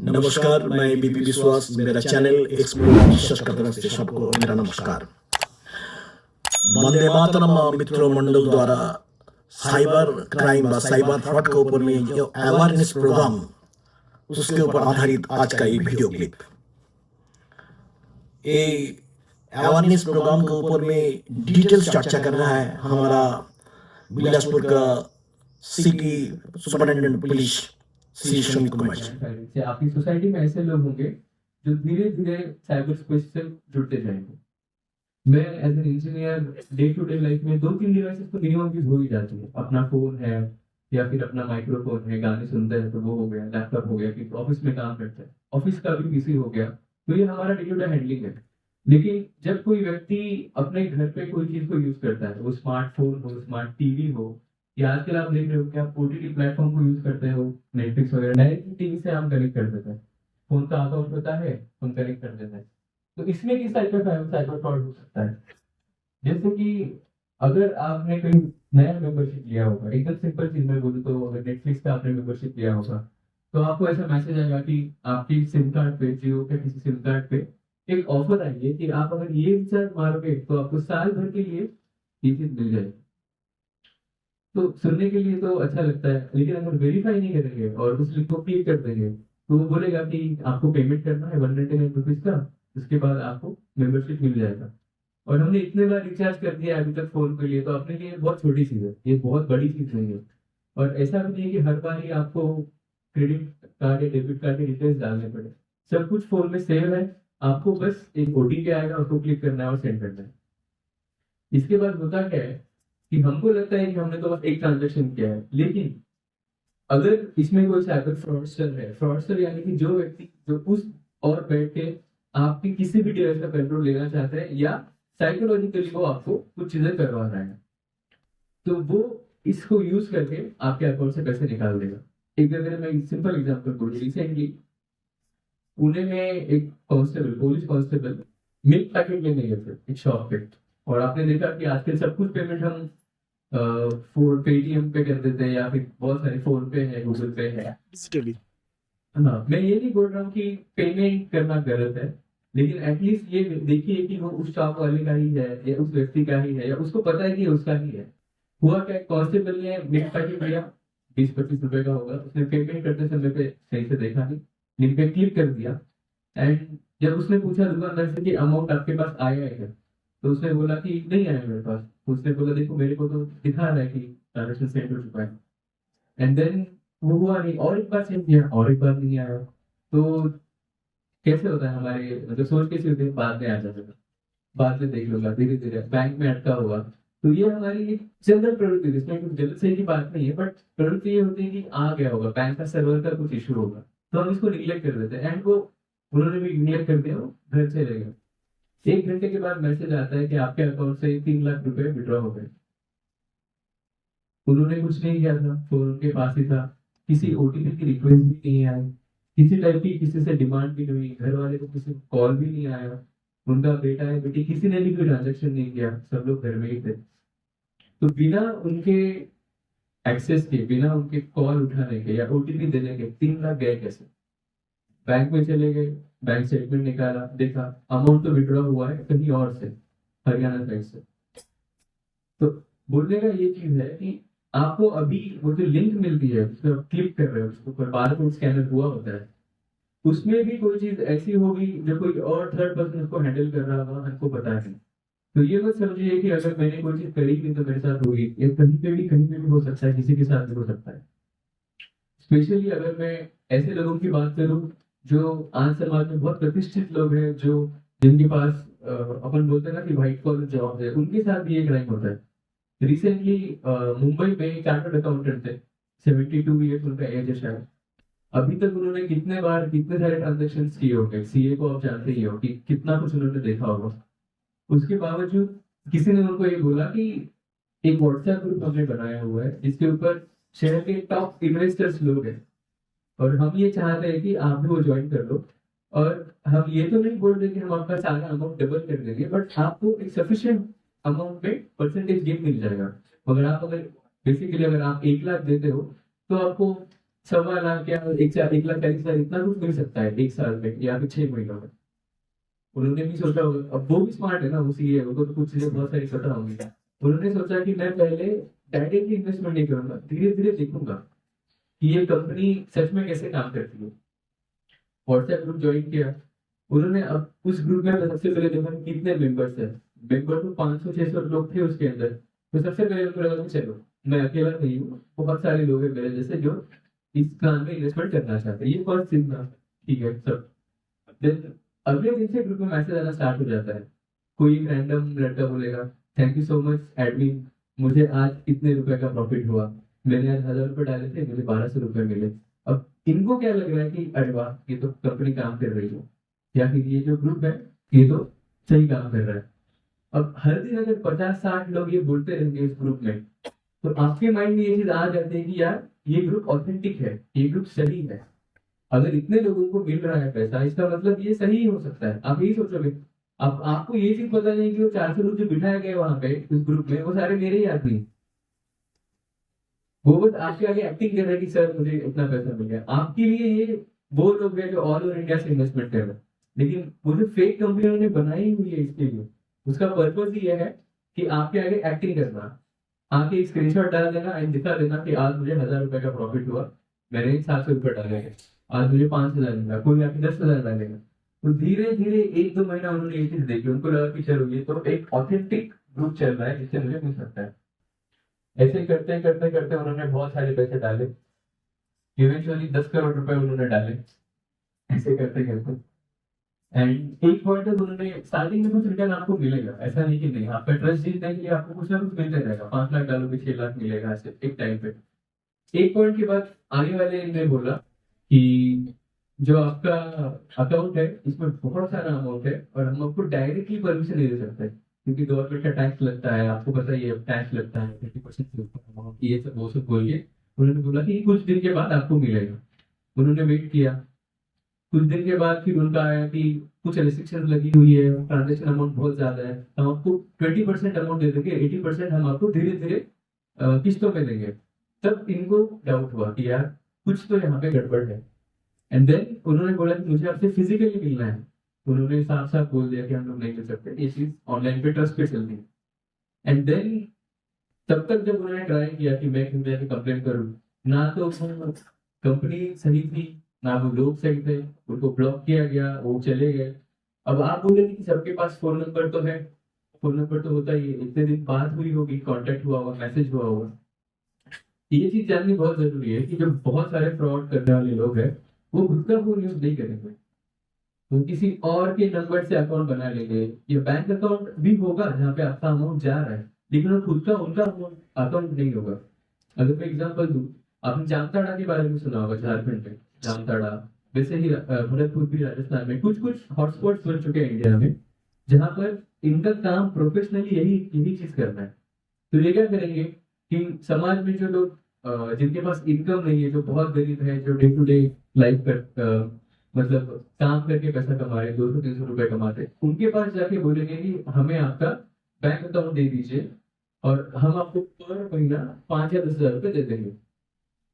नमस्कार, मैं बीपी विश्वास, मेरा चैनल एक्सप्लोर रिसर्च की तरफ से सबको मेरा नमस्कार। वंदे मातरम मित्रों मंडल द्वारा साइबर क्राइम व साइबर फ्रॉड के ऊपर में जो अवेयरनेस प्रोग्राम, उसके ऊपर आधारित आज का ये वीडियो क्लिप। ये अवेयरनेस प्रोग्राम के ऊपर में डिटेल्स चर्चा कर रहा है हमारा बिलासपुर का city superintendent police Shri Sumit Kumar ji. आपकी सोसाइटी में ऐसे लोग होंगे जो धीरे धीरे साइबर स्पेस से जुड़ते जाएंगे। मैं as an engineer day to day life में 2-3 डिवाइसेस तो मिनिमम यूज हो ही जाती है। अपना फोन है या फिर अपना माइक्रोफोन है, गाने सुनते हैं तो वो हो गया, लैपटॉप हो गया, फिर ऑफिस में काम करते हैं, ऑफिस का भी पीसी हो गया, तो ये हमारा डे टू डे हैंडलिंग है। लेकिन जब कोई व्यक्ति अपने घर पे कोई चीज को यूज करता है, वो स्मार्टफोन हो, स्मार्ट टीवी हो, या आजकल आप देख रहे हो कि आप ओटीटी प्लेटफॉर्म को यूज करते हो, नेटफ्लिक्स वगैरह, डायरेक्टली टीवी से हम कनेक्ट कर देते हैं। फोन का अकाउंट होता है, हम कनेक्ट कर देते हैं। तो इसमें किस टाइप का साइबर फ्रॉड हो सकता है? जैसे कि अगर आपने कोई नया मेंबरशिप लिया होगा, एकदम सिंपल चीज में बोलूँ तो अगर नेटफ्लिक्स का आपने मेंबरशिप लिया होगा, तो आपको ऐसा मैसेज आएगा कि आपकी सिम कार्ड पे, जियो के किसी सिम कार्ड पे एक ऑफर आई है कि आप अगर ये रिचार्ज मारोगे तो आपको साल भर के लिए ये चीज मिल जाएगी। तो सुनने के लिए तो अच्छा लगता है, लेकिन अगर वेरीफाई नहीं करेंगे और उस लिंक को क्लिक कर देंगे तो वो बोलेगा कि आपको पेमेंट करना है 199 रुपीज का, उसके बाद आपको मेंबरशिप मिल जाएगा। और हमने इतने बार रिचार्ज कर दिया अभी तक फोन के लिए, तो अपने लिए बहुत छोटी चीज है, ये बहुत बड़ी चीज नहीं है। और ऐसा भी नहीं है कि हर बार ही आपको क्रेडिट कार्ड या डेबिट कार्ड के डिटेल्स डालने पड़े। सब कुछ फोन में सेव है, आपको बस एक ओटीपी आएगा, उसको क्लिक करना है और सेंड करना है। इसके बाद होता क्या है कि हमको लगता है कि हमने तो बस एक ट्रांजेक्शन किया है, लेकिन अगर इसमें कोई साइबर फ्रॉडस्टर है, फ्रॉडस्टर यानी कि जो व्यक्ति जो उस और बैठ के आपकी किसी भी डिवाइस का कंट्रोल लेना चाहते हैं या साइकोलॉजिकली वो आपको कुछ चीजें करवा रहा है, तो वो इसको यूज करके आपके अकाउंट से पैसे निकाल देगा। एक अगर मैं सिंपल एग्जांपल बोलूं, रिसेंटली पुणे में एक constable, police constable milk packet लेने गए थे एक शॉप पे, और आपने देखा कि आजकल सब कुछ पेमेंट हम फोन पेटीएम पे कर देते हैं या फिर बहुत सारे फोन पे है, गूगल पे है डिजिटली। हाँ, मैं ये नहीं बोल रहा हूँ कि पेमेंट करना गलत है, लेकिन एटलीस्ट ये देखिए कि वो उस शॉप वाले का ही है या उस व्यक्ति का ही है या उसको पता है कि उसका ही है। हुआ क्या, कांस्टेबल ने मिल्क पैकेट लिया, 20-25 रुपए का होगा, उसने पेमेंट करते समय पे सही से देखा नहीं, लिंक पे क्लिक कर दिया। एंड जब उसने पूछा दुकानदार से कि अमाउंट आपके पास आया है क्या, तो उसने बोला कि नहीं आया मेरे पास। उसने बोला देखो मेरे को तो दिखा रहा है कि ट्रांजेक्शन सेंड हो चुका है। एंड देन वो हुआ नहीं, और एक बार सेंड किया, और एक बार नहीं आया। तो कैसे होता है हमारे मतलब सोच कैसे होते हैं, बाद में आ जाता है, बाद में देख लूंगा, धीरे धीरे बैंक में अटका हुआ। तो ये हमारी एक जनरल प्रवृत्ति, जिसमें कुछ गलत सही की बात नहीं है, बट प्रवृत्ति ये होती है कि आ गया होगा, बैंक का सर्वर का कुछ इशू होगा, तो हम इसको निग्लेक्ट कर देते हैं। एंड वो उन्होंने भी निग्लेक्ट कर दिया, वो घर चले गए। 1 घंटे के बाद मैसेज आता है कि आपके अकाउंट से 3 लाख रुपए विड्रॉ हो गए। उन्होंने कुछ नहीं किया था, फोन उनके पास ही था, किसी ओटीपी की रिक्वेस्ट भी नहीं आई, किसी टाइप की किसी से डिमांड भी नहीं हुई, घर वाले को किसी कॉल भी नहीं आया, उनका बेटा है बेटी किसी ने भी कोई ट्रांजेक्शन नहीं किया, सब लोग घर में ही थे। तो बिना उनके एक्सेस के, बिना उनके कॉल उठाने के या ओटीपी देने के 3 लाख गए कैसे? बैंक में चले गए, बैंक स्टेटमेंट निकाला, देखा अमाउंट तो विड्रॉ हुआ है कहीं और से, हरियाणा बैंक से। तो बोलने का ये चीज है कि आपको अभी वो जो लिंक मिलती है उसमें आप क्लिक कर रहे हो, उसके ऊपर बारकोड स्कैनर हुआ होता है, उसमें भी कोई चीज ऐसी होगी जो कोई और थर्ड पर्सन उसको हैंडल कर रहा होगा, हमको पता है। तो ये मत समझिए कि अगर मैंने कोई चीज करी थी तो मेरे साथ होगी, ये कहीं पे भी हो सकता है, किसी के साथ भी हो सकता है। स्पेशली अगर मैं ऐसे लोगों की बात करूं जो आज समाज में बहुत प्रतिष्ठित लोग हैं, जो जिनके पास अपन बोलते हैं ना कि व्हाइट कॉलर जॉब है, उनके साथ भी ये क्राइम होता है। रिसेंटली मुंबई में एक चार्टर्ड अकाउंटेंट थे, 72 ईयर्स उनका एज है शायद। अभी तक उन्होंने कितने बार कितने सारे ट्रांजेक्शन किए होंगे, सीए को आप जानते ही हो कि कितना कुछ उन्होंने देखा होगा। उसके बावजूद किसी ने उनको ये बोला कि एक व्हाट्सएप ग्रुप हमने बनाया हुआ है जिसके ऊपर शहर के टॉप इन्वेस्टर्स लोग हैं, और हम ये चाहते हैं कि आप भी वो ज्वाइन कर लो। और हम ये तो नहीं बोल रहे कि हम आपका सारा अमाउंट डबल कर देंगे, बट आपको एक सफिशिएंट अमाउंट में परसेंटेज गेन मिल जाएगा। अगर बेसिकली अगर आप 1 लाख देते हो तो आपको 1.25 लाख या 1 लाख 40 हजार इतना कुछ मिल सकता है 1 साल में या फिर 6 महीनों में। उन्होंने भी सोचा होगा, अब वो भी स्मार्ट है ना, वो सीए है, उनको तो कुछ चीजें बहुत सारी पता होंगी। उन्होंने सोचा कि मैं पहले डायरेक्टली इन्वेस्टमेंट नहीं करूंगा, धीरे धीरे देखूंगा कि ये कंपनी सच में कैसे काम करती है। व्हाट्सएप ग्रुप ज्वाइन किया उन्होंने। अब उस ग्रुप में सबसे पहले देखा कि कितने मेंबर्स हैं। मेंबर तो 500-600 लोग थे उसके अंदर। तो सबसे पहले उनको लगा कि चलो मैं अकेला नहीं हूँ, बहुत सारे लोग हैं मेरे जैसे जो इस काम में इन्वेस्टमेंट करना चाहते हैं। ये फर्स्ट थिंग था, ठीक है सब। देन अगले दिन से ग्रुप में मैसेज आना स्टार्ट हो जाता है। कोई एक रैंडम लड़का बोलेगा, thank you so much admin, मुझे आज इतने रुपए का प्रॉफिट हुआ, मैंने आज 1,000 रुपए डाले थे, मुझे 1,200 रुपए मिले। अब इनको क्या लग रहा है कि अरे वाह, ये तो कंपनी काम कर रही है, या फिर ये जो ग्रुप है ये तो सही काम कर रहा है। अब हर दिन अगर 50-60 लोग ये बोलते रहेंगे इस ग्रुप में, तो आपके माइंड में ये चीज आ जाती है कि यार ये ग्रुप ऑथेंटिक है, ये ग्रुप सही है। अगर इतने लोगों को मिल रहा है पैसा, इसका मतलब ये सही हो सकता है, आप यही सोचोगे। अब आपको ये चीज पता नहीं कि वो 400 लोग जो बिठाए गए वहां पे उस ग्रुप में, वो सारे मेरे ही आदमी हैं। वो बस आपके आगे एक्टिंग कर रहे हैं कि सर मुझे इतना पैसा मिल गया। आपके लिए ये वो लोग हैं जो ऑल ओवर इंडिया से इन्वेस्टमेंट कर रहे हैं। लेकिन वो जो फेक कंपनी उन्होंने बनाई हुई है इसके लिए, उसका पर्पज ये है कि आपके आगे एक्टिंग करना। आके एक स्क्रीनशॉट डाल देना एंड दिखा देना कि आज मुझे 1,000 रुपए का प्रॉफिट हुआ, मैंने 700 रुपए डाले हैं, आज मुझे 5,000 मिला, कोई आके 10,000 डालेगा। तो धीरे धीरे 1-2 महीना उन्होंने ये चीज देखी, उनको लगा कि चलो ये तो एक ऑथेंटिक ग्रुप चल रहा है जिससे मुझे मिल सकता है। ऐसे करते करते करते उन्होंने बहुत सारे पैसे डाले। इवेंचुअली 10 करोड़ रुपए उन्होंने डाले ऐसे करते करते। एंड एक पॉइंट तक उन्होंने स्टार्टिंग में कुछ रिटर्न आपको मिलेगा, ऐसा नहीं कि नहीं। आपका ट्रस्ट जीतने के लिए आपको कुछ ना कुछ मिलते रहेगा, 5 लाख डालोगे 6 लाख मिलेगा ऐसे एक टाइम पे। एक पॉइंट के बाद आने वाले ने बोला कि जो आपका अकाउंट है इसमें बहुत सारा अमाउंट है और हम आपको डायरेक्टली परमिशन नहीं दे सकते, क्योंकि गवर्नमेंट का टैक्स लगता है, आपको पता ही है टैक्स लगता है 30% अमाउंट, ये सब वो सब बोल के उन्होंने बोला कि कुछ दिन के बाद आपको मिलेगा। उन्होंने वेट किया। कुछ दिन के बाद फिर उनका आया कि कुछ रेस्ट्रिक्शन लगी हुई है, ट्रांजेक्शन अमाउंट बहुत ज्यादा है, हम आपको 20% अमाउंट दे देंगे, 80% हम आपको धीरे धीरे किस्तों में देंगे। तब इनको डाउट हुआ कि यार कुछ तो यहाँ पे गड़बड़ है। एंड देन उन्होंने बोला कि मुझे आपसे फिजिकली मिलना है। उन्होंने साफ साफ बोल दिया कि हम लोग नहीं मिल सकते, ये चीज ऑनलाइन पे ट्रस्ट पे चलती है। एंड देन तब तक जब उन्होंने ट्राई किया कि मैं क्यों जाके कंप्लेन करूं, ना तो कंपनी सही थी, ना वो लोग सही थे, उनको ब्लॉक किया गया, वो चले गए। अब आप बोलेंगे कि सबके पास फोन नंबर तो है, फोन नंबर तो होता ही है, इतने दिन बात हुई होगी, कांटेक्ट हुआ होगा, मैसेज हुआ होगा। ये चीज जाननी बहुत जरूरी है कि जो बहुत सारे फ्रॉड करने वाले लोग हैं वो खुद का फोन यूज नहीं करेंगे, वो किसी और के नंबर से अकाउंट बना लेंगे। ये बैंक अकाउंट भी होगा जहाँ पे आपका अमाउंट जा रहा है, लेकिन वो खुद का उनका अकाउंट नहीं होगा। अगर मैं एग्जांपल दूं, आपने जामताड़ा के बारे में सुना होगा, झारखंड में जामताड़ा, वैसे ही भरतपुर भी राजस्थान में कुछ कुछ हॉटस्पॉट्स बन चुके हैं इंडिया में, जहाँ पर इनका काम प्रोफेशनली यही यही चीज करना है। तो ये क्या करेंगे कि समाज में जो लोग जिनके पास इनकम नहीं है, जो बहुत गरीब है, जो डे टू डे लाइफ पर मतलब काम करके पैसा कमा रहे, 200-300 रुपए कमाते, उनके पास जाके बोलेंगे कि हमें आपका बैंक अकाउंट दे दीजिए और हम आपको पर महीना 5 या 10 हजार रुपए दे देंगे।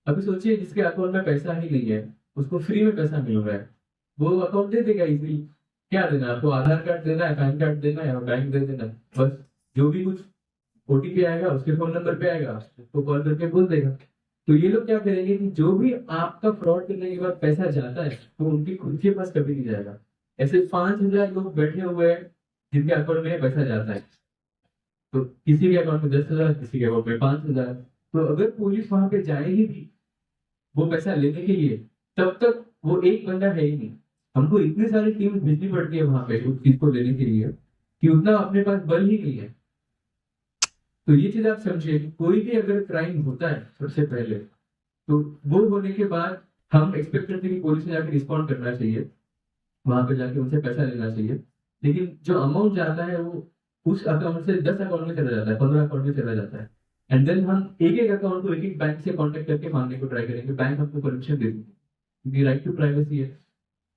अभी सोचिए जिसके अकाउंट में पैसा ही नहीं है, उसको फ्री में पैसा मिल रहा है, वो अकाउंट दे देगा इजीली। क्या देना आपको, आधार कार्ड देना है, पैन कार्ड देना है और बैंक दे देना है, बस। जो भी कुछ ओटीपी आएगा उसके फोन नंबर पे आएगा, उसको कॉल करके बोल देगा। तो ये लोग क्या करेंगे कि जो भी आपका फ्रॉड करने के बाद पैसा जाता है तो उनके खुद के पास कभी नहीं जाएगा। ऐसे 5,000 लोग बैठे हुए हैं जिनके अकाउंट में पैसा जाता है, तो किसी के अकाउंट में 10,000, किसी के अकाउंट में 5,000। तो अगर पुलिस वहां पे जाएगी भी वो पैसा लेने के लिए, तब तक वो एक बंदा है ही नहीं। हमको इतनी सारी टीम भेजनी पड़ती है वहां पे उस चीज को लेने के लिए कि उतना अपने पास बल ही नहीं है। तो ये चीज आप समझिए कि कोई भी अगर क्राइम होता है सबसे पहले, तो वो होने के बाद हम एक्सपेक्ट करते हैं कि पुलिस ने जाके रिस्पॉन्ड करना चाहिए, वहां पे जाके उनसे पैसा लेना चाहिए। लेकिन जो अमाउंट जाता है वो उस अकाउंट से 10 अकाउंट में चला जाता है, 15 अकाउंट में चला जाता है। एंड देन हम एक एक अकाउंट को एक एक बैंक से कॉन्टेक्ट करके मांगने को ट्राई करेंगे, बैंक हमको परमिशन दे देगी, क्योंकि राइट टू प्राइवेसी है।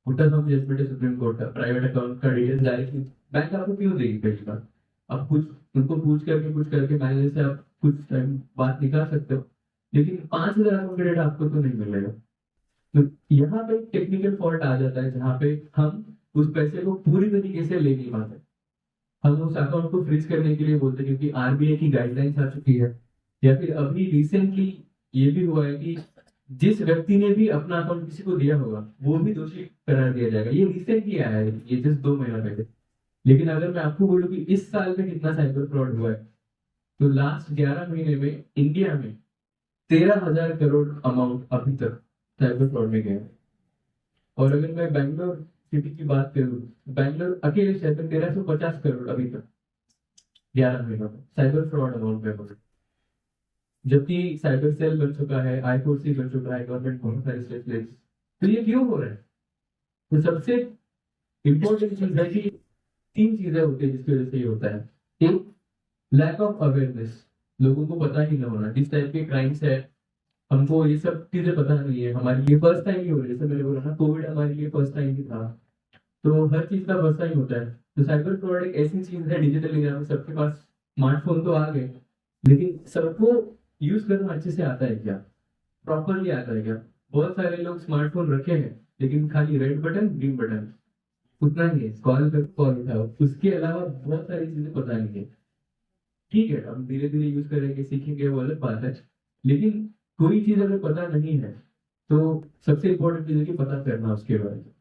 होटल ऑफ जजमेंट है सुप्रीम कोर्ट का, प्राइवेट अकाउंट का डिटेल्स डायरेक्टली बैंक आपको क्यों देगी पहली बार। आप कुछ उनको पूछ करके कुछ करके मैनेजर से आप कुछ टाइम बात निकाल सकते हो, लेकिन 5,000 अकाउंट का डेटा आपको तो नहीं मिलेगा। तो यहाँ पे टेक्निकल फॉल्ट आ जाता है जहाँ पे हम उस पैसे को पूरी तरीके से ले नहीं पाते। हम उस अकाउंट को फ्रीज करने के लिए बोलते हैं क्योंकि आरबीआई की गाइडलाइंस आ चुकी है, या फिर अभी रिसेंटली ये भी हुआ है कि जिस व्यक्ति ने भी अपना अकाउंट किसी को दिया होगा वो भी दोषी करार दिया जाएगा। ये रिसेंटली आया है, ये जस्ट 2 महीना पहले। लेकिन अगर मैं आपको बोलूं कि इस साल में कितना साइबर फ्रॉड हुआ है, तो लास्ट 11 महीने में इंडिया में 13,000 करोड़ अमाउंट अभी तक साइबर फ्रॉड में गया है। और अगर मैं बैंगलोर सिटी की बात करूं, बैंगलोर अकेले शहर में 1350 करोड़ अभी तक 11 महीनों में साइबर फ्रॉड अमाउंट में हुआ। जबकि साइबर सेल बन चुका है, I4C बन चुका है, गवर्नमेंट बहुत सारे स्टेप्स ले। तो ये क्यों हो रहा है? तो सबसे इम्पोर्टेंट चीज है कि 3 चीजें होती है जिसकी वजह से ये होता है। एक, लैक ऑफ अवेयरनेस, लोगों को पता ही ना होना। जिस टाइप के क्राइम्स है हमको ये सब चीजें पता नहीं है, हमारे लिए फर्स्ट टाइम ही हो रही है। जैसे मैंने बोला ना, कोविड हमारे लिए फर्स्ट टाइम ही था, तो हर चीज का फर्स्ट टाइम होता है। तो साइबर फ्रॉड एक ऐसी चीज है डिजिटल इंडिया में, सबके पास स्मार्टफोन तो आ गए, लेकिन सबको यूज करना अच्छे से आता है क्या, प्रॉपरली आता है क्या? बहुत सारे लोग स्मार्टफोन रखे हैं लेकिन खाली रेड बटन ग्रीन बटन उतना ही है, कॉल कर कॉल उठाओ, उसके अलावा बहुत सारी चीजें पता नहीं है। ठीक है, हम धीरे धीरे यूज करेंगे, सीखेंगे, वो अलग बात है। लेकिन कोई चीज अगर पता नहीं है तो सबसे इम्पोर्टेंट चीज है कि पता करना उसके बारे में।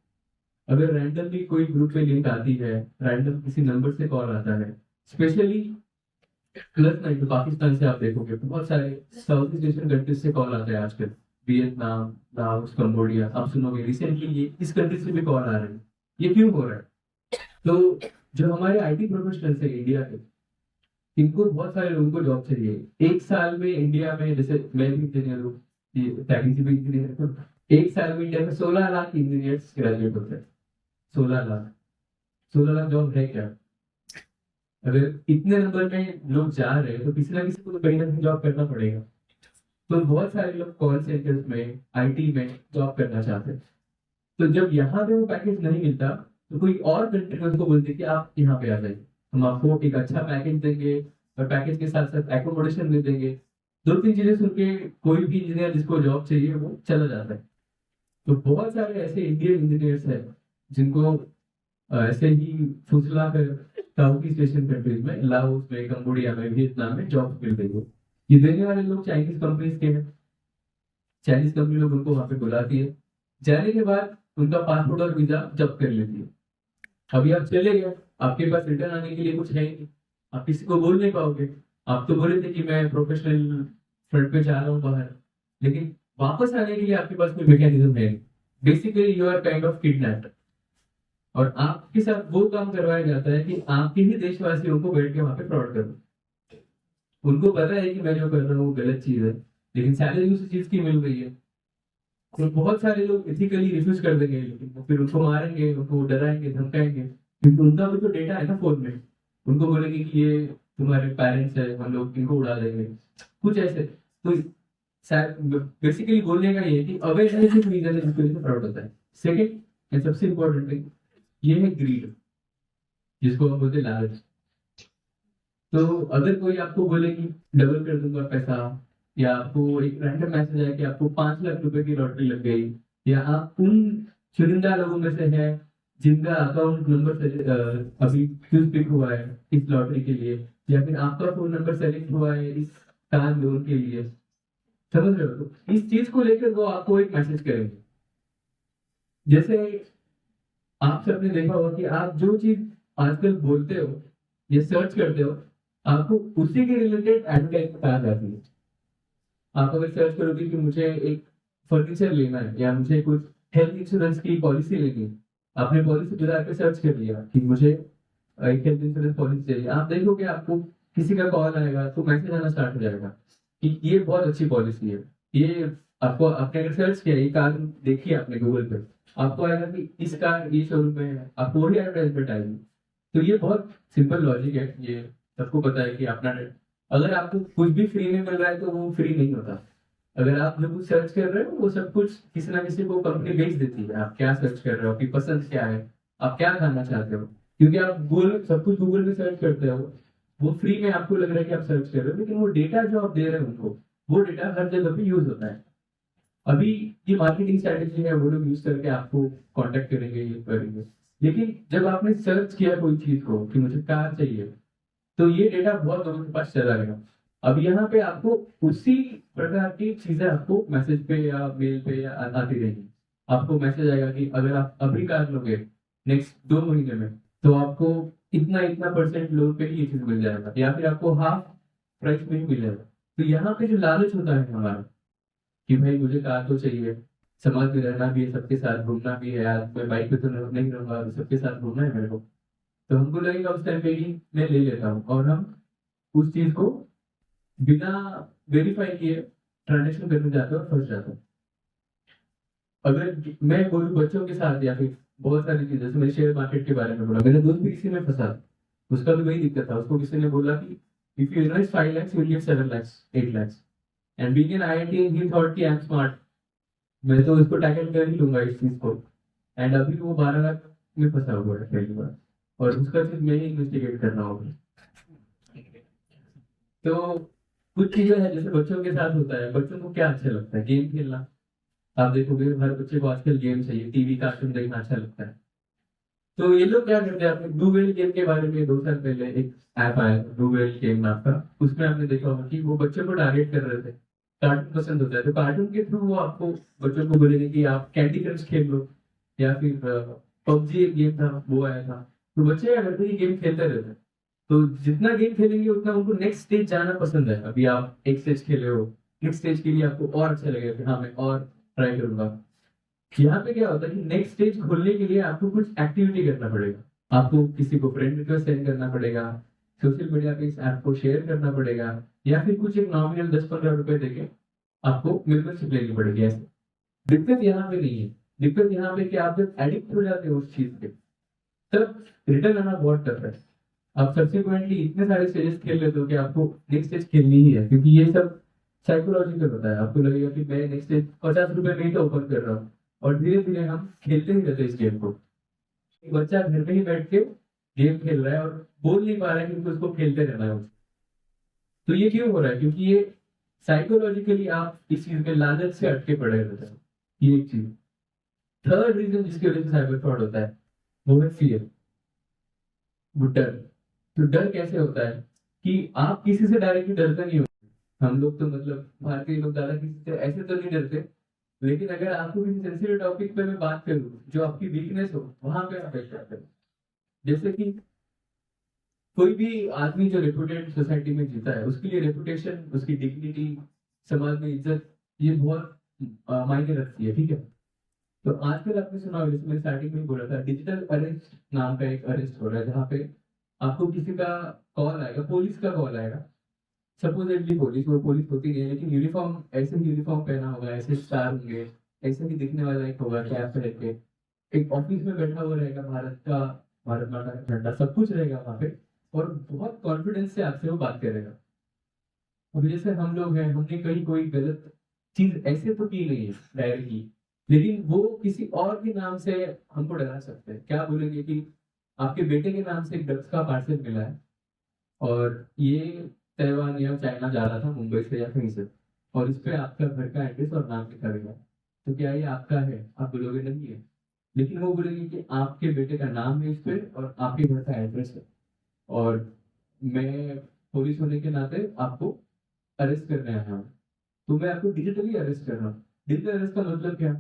अगर रैंडमली कोई ग्रुप में लिंक आती है, रैंडम किसी नंबर से कॉल आता है, स्पेशली +9 तो पाकिस्तान से आप देखोगे बहुत सारे साउथ ईस्ट एशियन कंट्रीज से कॉल आता है आजकल, वियतनाम, लाओस, कंबोडिया। आप सुनोगे रिसेंटली ये इस कंट्री से भी कॉल आ रहे हैं। ये क्यों हो रहा है? तो जो हमारे आईटी प्रोफेशनल्स है इंडिया के, इनको बहुत सारे लोगों को जॉब चाहिए। एक साल में इंडिया में, जैसे मैं भी इंजीनियर हूँ, टैगिंग भी इंजीनियर, तो एक साल में इंडिया में 16 लाख इंजीनियर्स ग्रेजुएट होते हैं। 16 लाख, 16 लाख जॉब है क्या? अगर इतने नंबर में लोग जा रहे हैं तो किसी ना किसी को तो कहीं ना कहीं जॉब करना पड़ेगा। तो बहुत सारे लोग कॉल सेंटर्स में, आईटी में जॉब करना चाहते हैं। तो जब यहाँ पे वो पैकेज नहीं मिलता तो कोई और कंट्री उनको बोलती है कि आप यहाँ पे आ जाइए, हम आपको एक अच्छा पैकेज देंगे और पैकेज के साथ साथ एकोमोडेशन भी देंगे। 2-3 चीजें सुन के कोई भी इंजीनियर जिसको जॉब चाहिए वो चला जाता है। तो बहुत सारे ऐसे इंडियन इंजीनियर्स हैं जिनको ऐसे ही फुसला कर साउथ ईस्ट एशियन कंट्रीज में, लाओस में, कंबोडिया में, वियतनाम में जॉब मिल गई हो। ये देने वाले लोग चाइनीज कंपनीज के हैं। चाइनीज कंपनी लोग उनको वहां पे बुलाती है, जाने के बाद उनका पासपोर्ट और वीजा जब्त कर लेती है। अभी आप चले गए, आपके पास रिटर्न आने के लिए कुछ है ही नहीं, आप किसी को बोल नहीं पाओगे। आप तो बोले थे कि मैं प्रोफेशनल फ्रंट पे जा रहा हूँ बाहर, लेकिन वापस आने के लिए आपके पास कोई मैकेनिज्म है नहीं। Basically you are kind of kidnapped, और आपके साथ वो काम करवाया जाता है कि आपके ही देशवासियों को बैठ के वहां पे फ्रॉड करो। उनको पता है कि मैं जो कर रहा हूँ गलत चीज है, लेकिन सैलरी उसी चीज की मिल रही है। तो बहुत सारे लोग एथिकली रिफ्यूज कर देंगे, लेकिन वो फिर उनको मारेंगे, उनको डराएंगे, धमकाएंगे, क्योंकि उनका भी तो डेटा है ना फोन में। उनको बोलेंगे कि ये तुम्हारे पेरेंट्स है, हम लोग इनको उड़ा देंगे, कुछ ऐसे। तो बेसिकली बोलने का ये है कि अवेयरनेस एक रीजन है जिसकी वजह से फ्रॉड होता है। सेकंड एंड सबसे इम्पोर्टेंट थिंग ये है ग्रीड, जिसको हम बोलते हैं लालच। तो अगर कोई आपको बोले कि डबल कर दूंगा पैसा, या आपको एक रैंडम मैसेज आया कि आपको 5 लाख रुपए की लॉटरी लग गई, या आप उन चुनिंदा लोगों में से हैं जिनका अकाउंट नंबर अभी चूज पिक हुआ है इस लॉटरी के लिए, या फिर आपका फोन नंबर सेलेक्ट हुआ है इस कार लोन के लिए, समझ रहे हो? तो इस चीज को लेकर वो आपको एक मैसेज करेंगे। जैसे आप सबने देखा होगा कि आप जो चीज आजकल बोलते हो या सर्च करते हो, आपको उसी के रिलेटेड एडवर्टाइजमेंट आ जाती है। आप अगर सर्च करोगे कि मुझे एक फर्नीचर लेना है या मुझे कुछ हेल्थ इंश्योरेंस की पॉलिसी लेनी है, आपने पॉलिसी बाजार पे सर्च कर लिया कि मुझे एक हेल्थ इंश्योरेंस पॉलिसी चाहिए, आप देखोगे आपको किसी का कॉल आएगा तो मैसेज आना स्टार्ट हो जाएगा कि ये बहुत अच्छी पॉलिसी है। ये आपको, आपने अगर सर्च किया, ये कार देखी आपने गूगल पे, आपको आएगा कि इस कार ये शोरूम में है, आपको वही एडवर्टाइजमेंट आएगी। तो ये बहुत सिंपल लॉजिक है, ये सबको पता है कि अपना अगर आपको कुछ भी फ्री में मिल रहा है तो वो फ्री नहीं होता। अगर आप जो कुछ सर्च कर रहे हो वो सब कुछ किसी ना किसी को कंपनी बेच देती है। आप क्या सर्च कर रहे हो, आपकी पसंद क्या है, आप क्या खाना चाहते हो, क्योंकि आप गूगल सब कुछ गूगल पे सर्च करते हो, वो फ्री में आपको लग रहा है कि आप सर्च कर रहे हो, लेकिन वो डेटा जो आप दे रहे हो उनको, वो डेटा हर जगह पे यूज होता है। अभी ये मार्केटिंग स्ट्रेटेजी है, वो लोग यूज करके आपको कांटेक्ट करेंगे, ये करेंगे। लेकिन जब आपने सर्च किया कोई चीज को कि मुझे कार चाहिए, तो ये डेटा बहुत लोगों के पास चला गया। अब यहाँ पे आपको उसी प्रकार की चीजें आपको मैसेज पे या मेल पे या आती रहेंगी। आपको मैसेज आएगा कि अगर आप अभी कार लोगे नेक्स्ट 2 महीने में, तो आपको इतना इतना परसेंट लोन पे ही ये चीज मिल जाएगा, या फिर आपको हाफ प्राइस में ही मिल जाएगा। तो यहाँ पे जो लालच होता है हमारा कि भाई मुझे कार तो चाहिए, समाज में रहना भी है, सबके साथ घूमना भी है, आज मैं बाइक पे तो नहीं रहूंगा, सबके साथ घूमना है मेरे को, तो हमको लगेगा उस टाइम पे ही मैं ले लेता हूँ, और हम उस चीज को बिना वेरीफाई किए ट्रांजेक्शन करने जाते हैं और फंस जाते हैं। अगर मैं बोलूँ बच्चों के साथ या फिर बहुत सारी चीजें, जैसे मैंने शेयर मार्केट के बारे में बोला, मेरा दोस्त भी इसी में फंसा, उसका भी वही दिक्कत था। उसको किसी ने बोला कि if you invest 5 lakhs you will get 7 lakhs 8 lakhs, and being an IIT he thought कि आई एम स्मार्ट, मैं तो इसको टैकल कर ही लूंगा इस चीज को। एंड अभी वो 12 लाख में फंसा हुआ है पहली बार, और उसका सिर्फ मैं ही इन्वेस्टिगेट करना होगा। तो कुछ चीजें हैं जैसे बच्चों के साथ होता है। बच्चों को क्या अच्छा लगता है? गेम खेलना। आप देखोगे हर बच्चे को आजकल गेम चाहिए, टीवी कार्टून देखना अच्छा लगता है। तो ये लोग क्या करते हैं, आपने ब्लू व्हेल गेम के बारे में 2 साल पहले एक ऐप आया ब्लू व्हेल गेम नाम का, उसमें आपने देखा होगा कि वो बच्चों को टारगेट कर रहे थे। कार्टून पसंद होता है तो कार्टून के थ्रू वो आपको बच्चों को बोलेंगे कि आप कैंडी क्रश खेल लो, या फिर पबजी एक गेम था वो आया था। तो बच्चे क्या करते हैं, गेम खेलते रहते हैं। तो जितना गेम खेलेंगे उतना उनको नेक्स्ट स्टेज जाना पसंद है। अभी आप एक स्टेज खेले हो, नेक्स्ट स्टेज के लिए आपको और अच्छा लगेगा कि हाँ मैं और ट्राई करूंगा। यहाँ पे क्या होता है कि नेक्स्ट स्टेज खोलने के लिए आपको कुछ एक्टिविटी करना पड़ेगा। आपको किसी को फ्रेंड रिक्वेस्ट सेंड करना पड़ेगा, सोशल मीडिया पे इस ऐप को शेयर करना पड़ेगा, या फिर कुछ एक नॉमिनल 10-15 रुपए देके आपको मेंबरशिप लेनी पड़ेगी। ऐसे दिक्कत यहाँ पे नहीं है। दिक्कत यहाँ पे कि आप जब एडिक्ट हो जाते हो उस चीज के, तब रिटर्न आना बहुत टफ है। आप सब्सिक्वेंटली इतने सारे स्टेजेस खेल लेते हो कि आपको नेक्स्ट स्टेज खेलनी ही है, क्योंकि ये सब साइकोलॉजिकल होता है। आपको लगेगा कि मैं नेक्स्ट स्टेज 50 रुपए में ही तो ओपन कर रहा हूँ, और धीरे धीरे हम खेलते ही रहते हैं इस गेम को। एक बच्चा घर पे ही बैठ के गेम खेल रहा है और बोल नहीं पा रहा है क्योंकि उसको खेलते रहना है। तो ये क्यों हो रहा है? क्योंकि ये साइकोलॉजिकली आप इस चीज में लालच से अटके पड़े रहते हैं। ये एक चीज। थर्ड रीजन जिसकी वजह से साइबर फ्रॉड होता है वो है फियर, वो डर। तो डर कैसे होता है कि आप किसी से डायरेक्टली डरते नहीं हो। हम लोग तो मतलब भारतीय लोग ज्यादा किसी से ऐसे तो नहीं डरते, लेकिन अगर आपको किसी सेंसिटिव टॉपिक पे मैं बात करूँ जो आपकी वीकनेस हो, वहां पे आप डर जाते हो। जैसे कि कोई भी आदमी जो रेपुटेड सोसाइटी में जीता है, उसके लिए रेपुटेशन, उसकी डिग्निटी, समाज में इज्जत, ये बहुत मायने रखती है। ठीक है, तो आजकल आपने सुना होगा, जैसे मैंने स्टार्टिंग में ही बोला था, डिजिटल अरेस्ट नाम का एक अरेस्ट हो रहा है, जहाँ पे आपको किसी का कॉल आएगा, पुलिस का कॉल आएगा। सपोजेटली पुलिस, वो पुलिस होती नहीं है, लेकिन यूनिफॉर्म, ऐसे यूनिफॉर्म पहना होगा, ऐसे स्टार होंगे, ऐसे ही दिखने वाला एक होगा कैप पहन के, एक ऑफिस में बैठा हुआ रहेगा, भारत माता का झंडा सब कुछ रहेगा वहां पे, और बहुत कॉन्फिडेंस से आपसे वो बात करेगा। अभी जैसे हम लोग हैं, हमने कहीं कोई गलत चीज ऐसे तो की नहीं है डायरेक्टली, लेकिन वो किसी और के नाम से हमको डरा सकते हैं। क्या बोलेंगे कि आपके बेटे के नाम से एक ड्रग्स का पार्सल मिला है, और ये ताइवान या चाइना जा रहा था मुंबई से या कहीं से, और इस पे आपका घर का एड्रेस और नाम लिखा गया, तो क्या ये आपका है? आप बोलोगे नहीं है, लेकिन वो बोलेंगे कि आपके बेटे का नाम है इस पे और आपके घर का एड्रेस है, और मैं पुलिस होने के नाते आपको अरेस्ट करने आया हूँ, तो मैं आपको डिजिटली अरेस्ट कर रहा हूँ। डिजिटल अरेस्ट का मतलब क्या?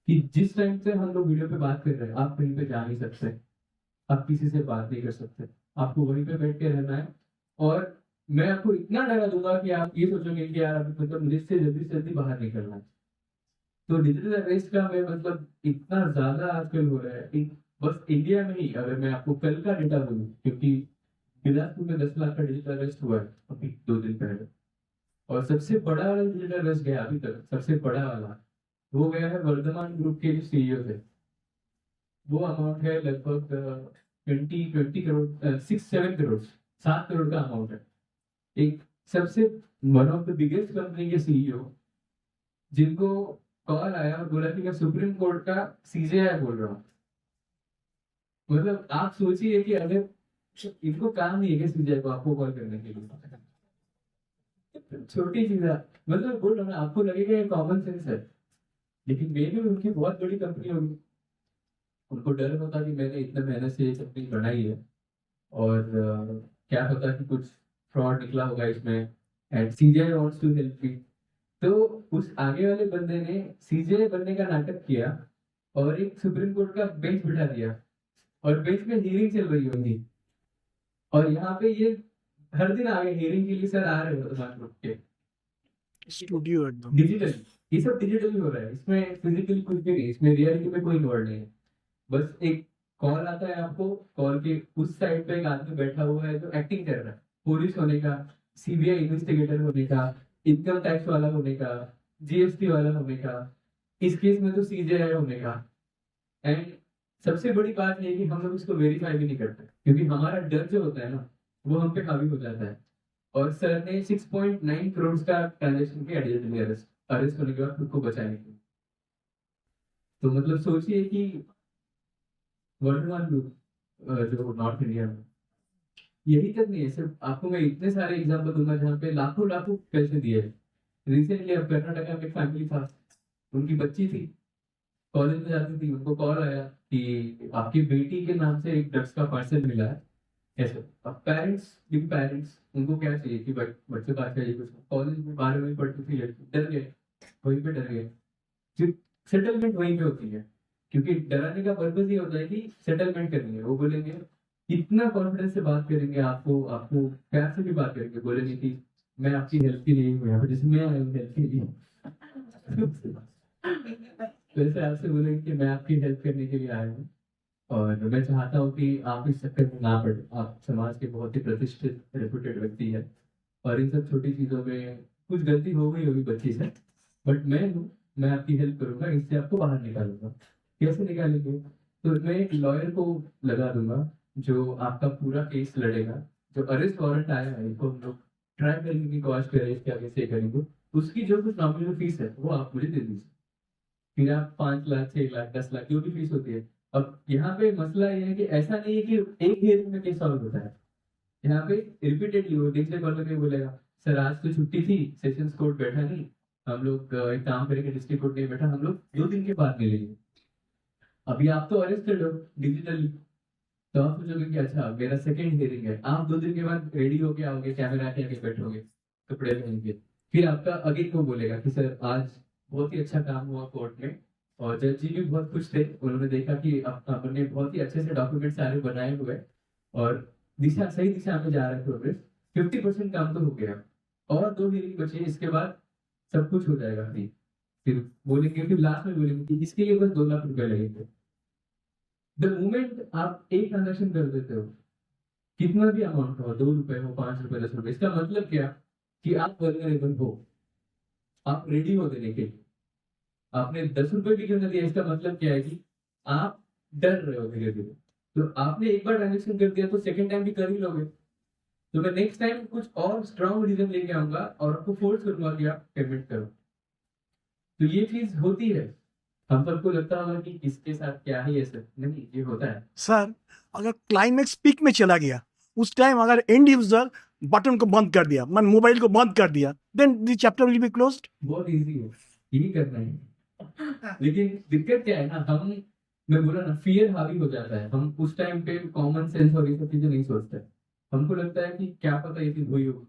कि जिस टाइम से हम लोग वीडियो पे बात कर रहे हैं, आप कहीं पे जा नहीं सकते, आप किसी से बात नहीं कर सकते, आपको वहीं पे बैठ के रहना है, और मैं आपको इतना डरा दूंगा कि आप ये सोचोगे कि यार अभी मतलब मुझे इससे जल्दी से जल्दी बाहर निकलना है। तो डिजिटल अरेस्ट का मैं मतलब इतना ज्यादा आजकल हो रहा है कि बस इंडिया में ही, अगर मैं आपको कल का डेटा दूं, क्योंकि बिलासपुर में 10 लाख का डिजिटल अरेस्ट हुआ है अभी 2 दिन पहले, और सबसे बड़ा वाला डिजिटल अरेस्ट गया अभी तक, सबसे बड़ा वाला वो गया है वर्धमान ग्रुप के जो सीईओ थे। वो अमाउंट है लगभग 20 करोड़, 6-7 करोड़, 7 करोड़ का अमाउंट है। एक सबसे one of the biggest company के सीईओ, जिनको कॉल आया और बोला कि मैं सुप्रीम कोर्ट का सीजेआई बोल रहा हूँ। मतलब आप सोचिए कि अगर इनको काम नहीं है कि सीजेआई को आपको कॉल करने के लिए, छोटी चीज है, मतलब बोल रहा हूँ ना, आपको लगेगा ये कॉमन सेंस है, लेकिन मे भी उनकी बहुत बड़ी कंपनी होगी, उनको डर होता कि मैंने इतना मेहनत से ये कंपनी बनाई है, और क्या पता कि कुछ फ्रॉड निकला होगा इसमें, and CGI wants to help me. तो उस आगे वाले बंदे ने सीजीआई बनने का नाटक किया और एक सुप्रीम कोर्ट का बेंच बिठा दिया, और बेंच में हियरिंग चल रही होगी, और यहाँ पे ये हर दिन आ गए हियरिंग के लिए, सर आ रहे हो वर्तमान ग्रुप के स्टूडियो एकदम डिजिटल, ये सब डिजिटल हो रहा है, इसमें फिजिकली कुछ भी नहीं, इसमें रियलिटी में कोई इन्वॉल्व नहीं है। बस एक कॉल आता है आपको, कॉल के उस साइड पे एक आदमी बैठा हुआ है जो एक्टिंग कर रहा है, पुलिस होने का, सीबीआई इन्वेस्टिगेटर होने का, इनकम टैक्स वाला होने का, जीएसटी वाला होने का, इस केस में तो सीजेआई होने का। एंड सबसे बड़ी बात ये है कि हम लोग इसको वेरीफाई भी नहीं करते, क्योंकि हमारा डर जो होता है ना, वो हम पे हावी हो जाता है। और सर ने 6.9 करोड़ का ट्रांजेक्शन किया डिजिटली, अरेस्ट होने के बाद खुद को बचाने के लिए। तो मतलब सोचिए कि वर्तमान जो नॉर्थ इंडिया में यही तक नहीं है, सिर्फ आपको मैं इतने सारे एग्जांपल दूंगा जहाँ पे लाखों लाखों पैसे दिए। रिसेंटली अब कर्नाटका में एक फैमिली था, उनकी बच्ची थी, कॉलेज में जाती थी, उनको कॉल आया कि आपकी बेटी के नाम से एक ड्रग्स का पार्सल मिला है, ऐसे। अब पेरेंट्स, बिग पेरेंट्स, उनको क्या चाहिए कि बच्चों का चाहिए कुछ, कॉलेज में 12वीं पढ़ती थी लड़की, डर गए, वहीं पे डर गए, फिर सेटलमेंट वहीं पे होती है, क्योंकि डराने का पर्पज ये होता है कि सेटलमेंट करनी है। वो बोलेंगे, इतना कॉन्फिडेंस से बात करेंगे, आपको आपको प्यार से भी बात करेंगे, बोलेंगे कि मैं आपकी हेल्प के लिए हूँ यहाँ पे, जैसे मैं आया हूँ हेल्प के लिए वैसे आपसे बोलेंगे कि मैं आपकी हेल्प करने के लिए आया हूँ, और मैं चाहता हूँ कि आप इस चक्कर में ना पड़े, आप समाज के बहुत ही प्रतिष्ठित रेपुटेड व्यक्ति है, और इन सब छोटी चीजों में कुछ गलती हो गई होगी बच्ची से, बट मैं हूँ, मैं आपकी हेल्प करूंगा, इससे आपको बाहर निकालूंगा। कैसे निकालेंगे? तो मैं एक लॉयर को लगा दूंगा जो आपका पूरा केस लड़ेगा, जो अरेस्ट वारंट आया है इसको हम लोग ट्राई करेंगे कि कॉज पे अरेस्ट क्या कैसे करेंगे, उसकी जो कुछ नॉमिनल फीस है वो आप मुझे दे दीजिए, फिर आप 5 लाख 6 लाख 10 लाख जो भी फीस होती है। अब यहाँ पे मसला ये है कि ऐसा नहीं है कि एक हियरिंग में केस सॉल्व होता है, यहाँ पे रिपीटेडली वो दूसरे कॉल पे बोलेगा, सर आज तो छुट्टी थी, सेशंस कोर्ट बैठा नहीं, हम लोग एक काम करेंगे, डिस्ट्रिक्ट कोर्ट नहीं बैठा, हम लोग 2 दिन के बाद मिलेंगे। अभी आप तो अरेस्टेड हो डिजिटली, तो आप सोचोगे कि अच्छा मेरा सेकंड हियरिंग है, आप 2 दिन के बाद रेडी होके आओगे, कैमरा के आगे बैठोगे, कपड़े पहन के, फिर आपका अगेन को बोलेगा कि सर आज बहुत ही अच्छा काम हुआ कोर्ट में, और जज जी भी बहुत खुश थे, उन्होंने देखा कि आपने बहुत ही अच्छे से डॉक्यूमेंट सारे बनाए हुए, और दिशा सही दिशा में जा रहा है प्रोग्रेस, 50% काम तो हो गया, और 2 हियरिंग बचे, इसके बाद सब कुछ हो जाएगा फ्री। फिर बोलेंगे, फिर लास्ट में बोलेंगे कि इसके लिए बस 2 लाख रुपए लगेंगे। द मोमेंट आप एक ट्रांजेक्शन कर देते हो, कितना भी अमाउंट हो, 2 रुपए हो, 5 रुपए, 10 रुपए, इसका मतलब क्या कि आप वल्नरेबल हो, आप रेडी हो देने के लिए। आपने 10 रुपए भी क्यों ना दिया, इसका मतलब क्या है कि आप डर रहे हो धीरे धीरे। तो आपने एक बार ट्रांजेक्शन कर दिया तो सेकंड टाइम भी कर ही लोगे, तो मैं नेक्स्ट टाइम कुछ और स्ट्रॉन्ग रीजन लेके आऊंगा और आपको फोर्स करूंगा कि आप पेमेंट करो। तो ये चीज होती है, हम सबको लगता होगा कि इसके साथ क्या ही है, सर नहीं, ये होता है। सर अगर क्लाइमेक्स पीक में चला गया, उस टाइम अगर एंड यूजर बटन को बंद कर दिया, मैं मोबाइल को बंद कर दिया, then the chapter will be closed. बहुत इजी है, यही करना है। लेकिन दिक्कत क्या है ना, हम, मैं बोला ना, फियर हावी हो जाता है, हम उस टाइम पे कॉमन सेंस और ये सब चीजें नहीं सोचते, हमको लगता है कि क्या पता ये चीज हुई हो।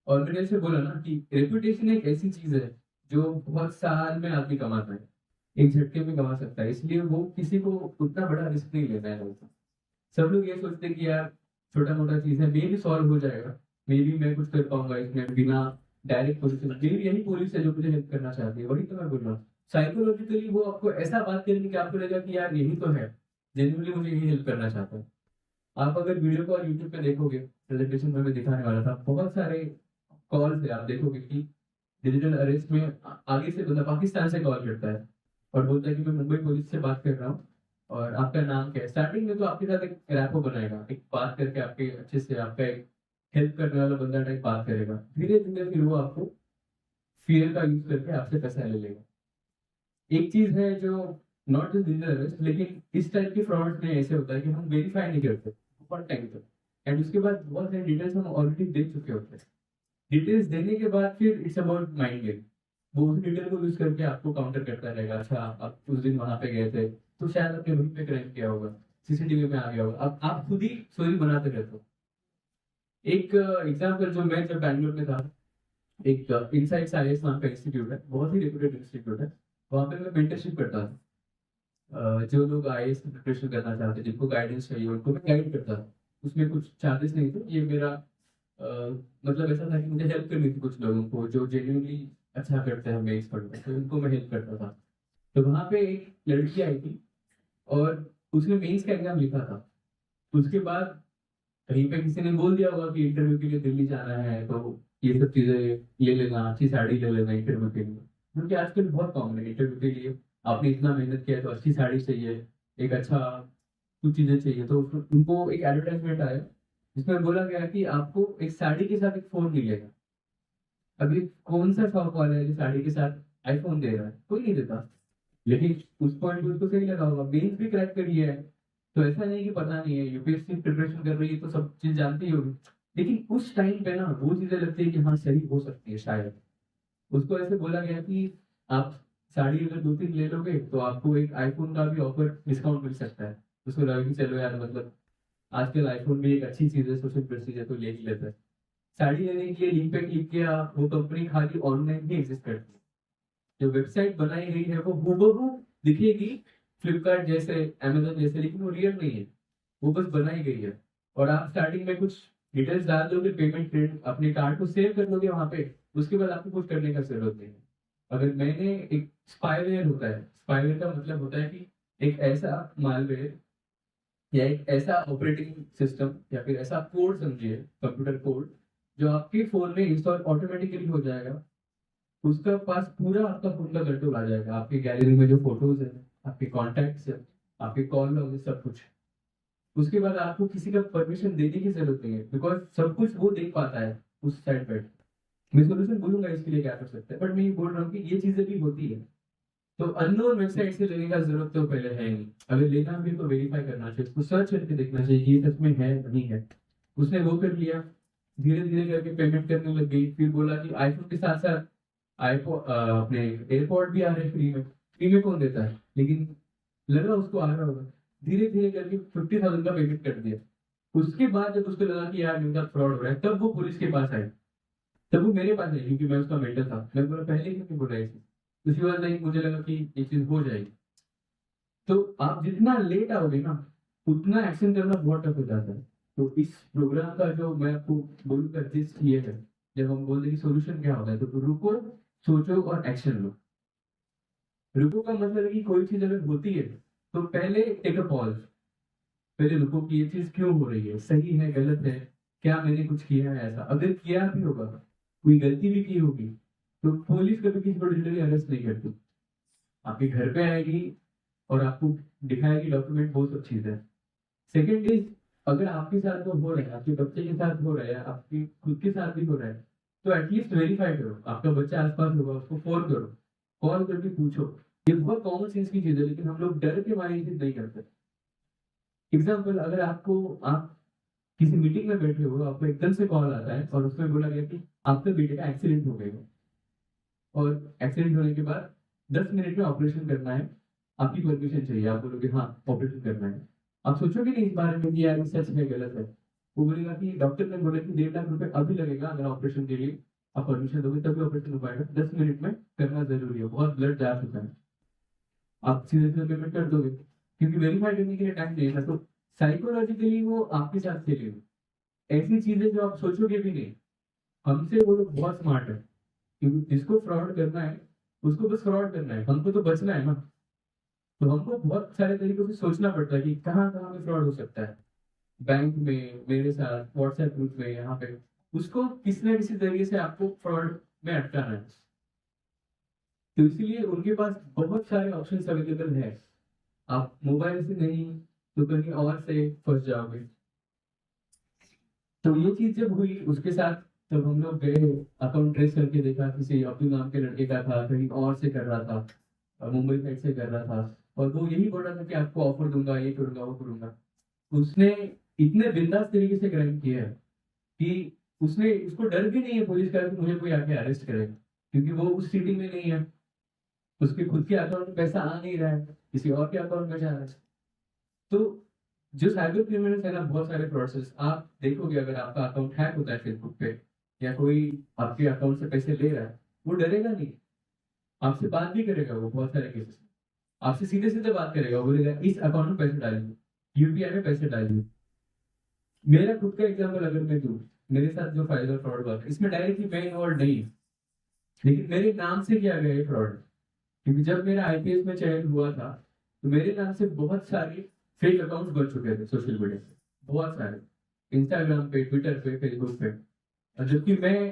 और मैंने जैसे बोला ना कि रेपुटेशन एक ऐसी चीज है जो बहुत साल में आदमी कमाता है, एक झटके में कमा सकता है, इसलिए वो किसी को उतना बड़ा रिस्क नहीं लेना है लोगों। सब लोग ये सोचते हैं कि यार छोटा मोटा चीज है, मे भी सॉल्व हो जाएगा, मे भी मैं कुछ कर पाऊंगा इसमें बिना डायरेक्ट पोजीशन, मेरी यही पुलिस है जो मुझे हेल्प करना चाहती है, वही तो मैं बोल रहा हूँ। साइकोलॉजिकली वो आपको ऐसा बात करेंगे कि आपको लगेगा कि यार यही तो है, जेन्युइनली मुझे यही हेल्प करना चाहता है। आप अगर वीडियो को यूट्यूब पे देखोगे, प्रेजेंटेशन में मैं दिखाने वाला था, बहुत सारे कॉल से आप देखोगे कि डिजिटल अरेस्ट में आगे से बंदा पाकिस्तान से कॉल करता है और बोलता है कि मैं मुंबई पुलिस से बात कर रहा हूँ और आपका नाम क्या है। स्टार्टिंग में तो आपके साथ एक रैपो बनाएगा, एक बात करके आपके अच्छे से आपका एक हेल्प करने वाला बंदा टाइप बात करेगा, धीरे धीरे फिर वो आपको फियर का यूज करके आपसे पैसा ले लेगा। एक चीज है जो नॉट जस्ट डिजिटल अरेस्ट, लेकिन इस टाइप के फ्रॉड में ऐसे होता है कि हम वेरीफाई नहीं करते बहुत टाइम तक, एंड उसके बाद बहुत सारी डिटेल्स हम ऑलरेडी दे चुके होते हैं, डिटेल्स देने के बाद फिर इट्स अबाउट माइंड गेम। वो उस डिटेल को यूज करके आपको काउंटर करता रहेगा, अच्छा आप उस दिन वहां पे गए थे तो शायद आपने वहीं पे क्राइम किया होगा, सीसीटीवी में आ गया होगा। अब आप खुद ही स्टोरी बनाते रहते हो। एक एग्जाम्पल, जो मैं जब बैंगलोर में था, एक इनसाइट्स आईएएस नाम का इंस्टीट्यूट है, बहुत ही रेप्यूटेड इंस्टीट्यूट है। वहाँ पे मैं मेंटरशिप करता था। जो लोग आईएएस की प्रिपरेशन करना चाहते हैं, जिनको गाइडेंस चाहिए, उनको मैं गाइड करता था। उसमें कुछ चार्जेस नहीं थे, ये मेरा मतलब ऐसा था कि मुझे हेल्प करनी थी कुछ लोगों को जो जेन्युइनली अच्छा करते हैं मेंस पढ़ में, तो उनको मैं हेल्प करता था। तो वहाँ पे एक लड़की आई थी और उसने मेंस का एग्जाम लिखा था। उसके बाद कहीं पे किसी ने बोल दिया होगा कि इंटरव्यू के लिए दिल्ली जाना है, तो ये सब चीजें ले लेना, अच्छी साड़ी ले लेना इंटरव्यू के लिए, क्योंकि आजकल बहुत कॉमन है इंटरव्यू के लिए। आपने इतना मेहनत किया है तो अच्छी साड़ी चाहिए, एक अच्छा कुछ चीजें चाहिए। तो उनको एक एडवर्टाइजमेंट आया जिसमें बोला गया कि आपको एक साड़ी के साथ एक फोन मिलेगा। अभी कौन सा शॉप वाला है जो साड़ी के साथ आईफोन दे रहा है? कोई नहीं देता। लेकिन उस पॉइंट पे उसको सही लगा होगा, मेंस भी क्रैक करी है, तो ऐसा नहीं कि पता नहीं है, यूपीएससी प्रिपरेशन कर रही है तो सब चीज जानती होगी। लेकिन उस टाइम पे ना वो चीजें लगती है कि हाँ सही हो सकती है शायद। उसको ऐसे बोला गया कि आप साड़ी अगर 2-3 ले लोगे तो आपको एक आईफोन का भी ऑफर डिस्काउंट मिल सकता है। उसको लगा कि चलो यार, मतलब आजकल आईफोन भी एक अच्छी चीज है, सोशल प्रेस्टीज है, तो ले ही लेते हैं। साड़ी लेने के लिए लिंक पे क्लिक किया, वो कंपनी खाली ऑनलाइन ही एग्जिस्ट करती है। जो वेबसाइट बनाई गई है वो हूबहू दिखेगी फ्लिपकार्ट जैसे, अमेजोन जैसे, लेकिन वो रियल नहीं है, वो बस बनाई गई है। और आप स्टार्टिंग में कुछ डिटेल्स डाल दोगे, पेमेंट क्रेडिट अपने कार्ड को सेव कर दोगे वहां पे, उसके बाद आपको कुछ करने का जरूरत नहीं है। अगर मैंने एक स्पाईवेयर होता है, स्पाईवेयर का मतलब होता है कि एक ऐसा मालवेयर या एक ऐसा ऑपरेटिंग सिस्टम या फिर ऐसा कोड समझिए, कंप्यूटर कोड, जो आपके फोन में इंस्टॉल ऑटोमेटिकली हो जाएगा। उसका पास पूरा आपका फोन का कंट्रोल आ जाएगा, आपकी गैलरी में जो फोटोज है, आपके कॉन्टैक्ट्स है, आपके कॉल लॉग है, सब कुछ। उसके बाद आपको किसी का परमिशन देने की जरूरत नहीं है, बिकॉज सब कुछ वो देख पाता है उस साइड पे। मैं सोल्यूशन बोलूंगा इसके लिए क्या कर सकते हैं, बट मैं ये बोल रहा हूँ कि ये चीजें भी होती है। तो अननोन वेबसाइट से लेने का जरूरत तो पहले है ही नहीं। अगर लेना भी तो वेरीफाई करना चाहिए, उसको सर्च करके देखना चाहिए ये सच में है नहीं है। उसने वो कर लिया, धीरे धीरे करके पेमेंट करने लग गई। फिर बोला कि आईफोन के साथ साथ अपने एयरपॉड भी आ रहे हैं फ्री में। फ्री में कौन देता है, लेकिन लगा उसको आ रहा होगा। धीरे धीरे करके 50,000 का पेमेंट कर दिया। उसके बाद जब उसको लगा कि यार मेरे साथ फ्रॉड हो रहा है, तब वो पुलिस के पास आए। तब वो मेरे पास आई क्योंकि मैं उसका मेंटर था। मैं बोला पहले ही क्यों बोल रहा है इसे? उसके बाद नहीं, मुझे लगा कि ये चीज हो जाएगी। तो आप जितना लेट आओगे ना, उतना एक्शन करना बहुत टफ हो जाता है। तो इस प्रोग्राम का जो मैं आपको बोलूंगा जिस ये है, जब हम बोलते हैं कि सोल्यूशन क्या होता है, तो रुको, सोचो और एक्शन लो। रुको का मतलब है कि कोई चीज अगर होती है तो पहले टेक अ पॉज, पहले रुको कि ये चीज क्यों हो रही है, सही है गलत है, क्या मैंने कुछ किया है ऐसा। अगर किया भी होगा, कोई गलती भी की होगी, तो पुलिस कभी किसी को डिजिटली अरेस्ट नहीं करती। आपके घर पे आएगी और आपको दिखाएगी डॉक्यूमेंट, वो सब चीज है। सेकेंड इज, अगर आपके साथ वो हो रहा है, आपके बच्चे के साथ हो रहा है, आपके खुद के साथ भी हो रहा है, तो एटलीस्ट वेरीफाई करो। आपका बच्चा आसपास होगा, उसको फोन करो, कॉल करके पूछो। ये बहुत कॉमन सेंस की चीज है, लेकिन हम लोग डर के मारे ये चीज नहीं करते। एग्जाम्पल, अगर आप किसी मीटिंग में बैठे हो, आपको एकदम से कॉल आता है और उसमें बोला गया कि आपके बेटे का एक्सीडेंट हो गया, और एक्सीडेंट होने के बाद 10 मिनट में ऑपरेशन करना है, आपकी परमिशन चाहिए। आप बोलोगे हाँ ऑपरेशन करना है। आप सोचोगे नहीं इस बारे में कि यार ये सच है गलत है। वो बोलेगा कि डॉक्टर ने बोला कि 1.5 लाख रुपए अभी लगेगा, अगर ऑपरेशन के लिए आप परमिशन दोगे तभी ऑपरेशन हो पाएगा, 10 मिनट में करना जरूरी है, बहुत ब्लड जा चुका है। आप सीधे सीधे पेमेंट कर दोगे क्योंकि वेरीफाई करने के लिए टाइम नहीं है। तो साइकोलॉजिकली वो आपके साथ खेलेगा। ऐसी चीजें जो आप सोचोगे भी नहीं। हमसे वो लोग बहुत स्मार्ट है, क्योंकि जिसको फ्रॉड करना है उसको बस फ्रॉड करना है, हमको तो बचना है ना। तो हमको बहुत सारे तरीकों से सोचना पड़ता है कि कहाँ कहाँ पे फ्रॉड हो सकता है। बैंक में, मेरे साथ व्हाट्सएप ग्रुप में, यहाँ पे उसको किसी न किसी तरीके से आपको फ्रॉड में अटकाना है। तो इसीलिए उनके पास बहुत सारे ऑप्शंस अवेलेबल है। आप मोबाइल से नहीं तो कहीं और से फंस जाओगे। तो ये चीज जब हुई उसके साथ, तब हम लोग गए, अकाउंट ट्रेस करके देखा, किसी अपने नाम के लड़के का था, कहीं और से कर रहा था, मुंबई साइड से कर रहा था, और वो यही बोल रहा था कि आपको ऑफर दूंगा, ये करूंगा वो करूंगा। उसने इतने बिंदास तरीके से क्राइम किया है कि उसने उसको डर भी नहीं है पुलिस का कि मुझे कोई आके अरेस्ट करेगा, क्योंकि वो उस सिटी में नहीं है, उसके खुद के अकाउंट में पैसा आ नहीं रहा है, किसी और के अकाउंट में जा रहा है। तो जो साइबर क्रिमिनल्स है ना, बहुत सारे प्रोसेस आप देखोगे, अगर आपका अकाउंट हैक होता है फेसबुक पे या कोई आपके अकाउंट से पैसे ले रहा है, वो डरेगा नहीं, आपसे बात भी करेगा। वो बहुत सारे केसेस में आपसे सीधे सीधे बात करेगा, वो बोलेगा इस अकाउंट में पैसे डालिए, यूपीआई में पैसे डालिए। मेरा खुद का एग्जाम्पल अगर मैं दूं, मेरे साथ जो फाइबर फ्रॉड हुआ था, इसमें डायरेक्टली मैं इन्वॉल्व नहीं हूं, लेकिन मेरे नाम से किया गया ये फ्रॉड। क्योंकि जब मेरा आईपीएस में चयन हुआ था, तो मेरे नाम से बहुत सारे फेक अकाउंट्स बन चुके थे सोशल मीडिया पे, बहुत सारे, इंस्टाग्राम पे, ट्विटर पे, फेसबुक पे। और जबकि मैं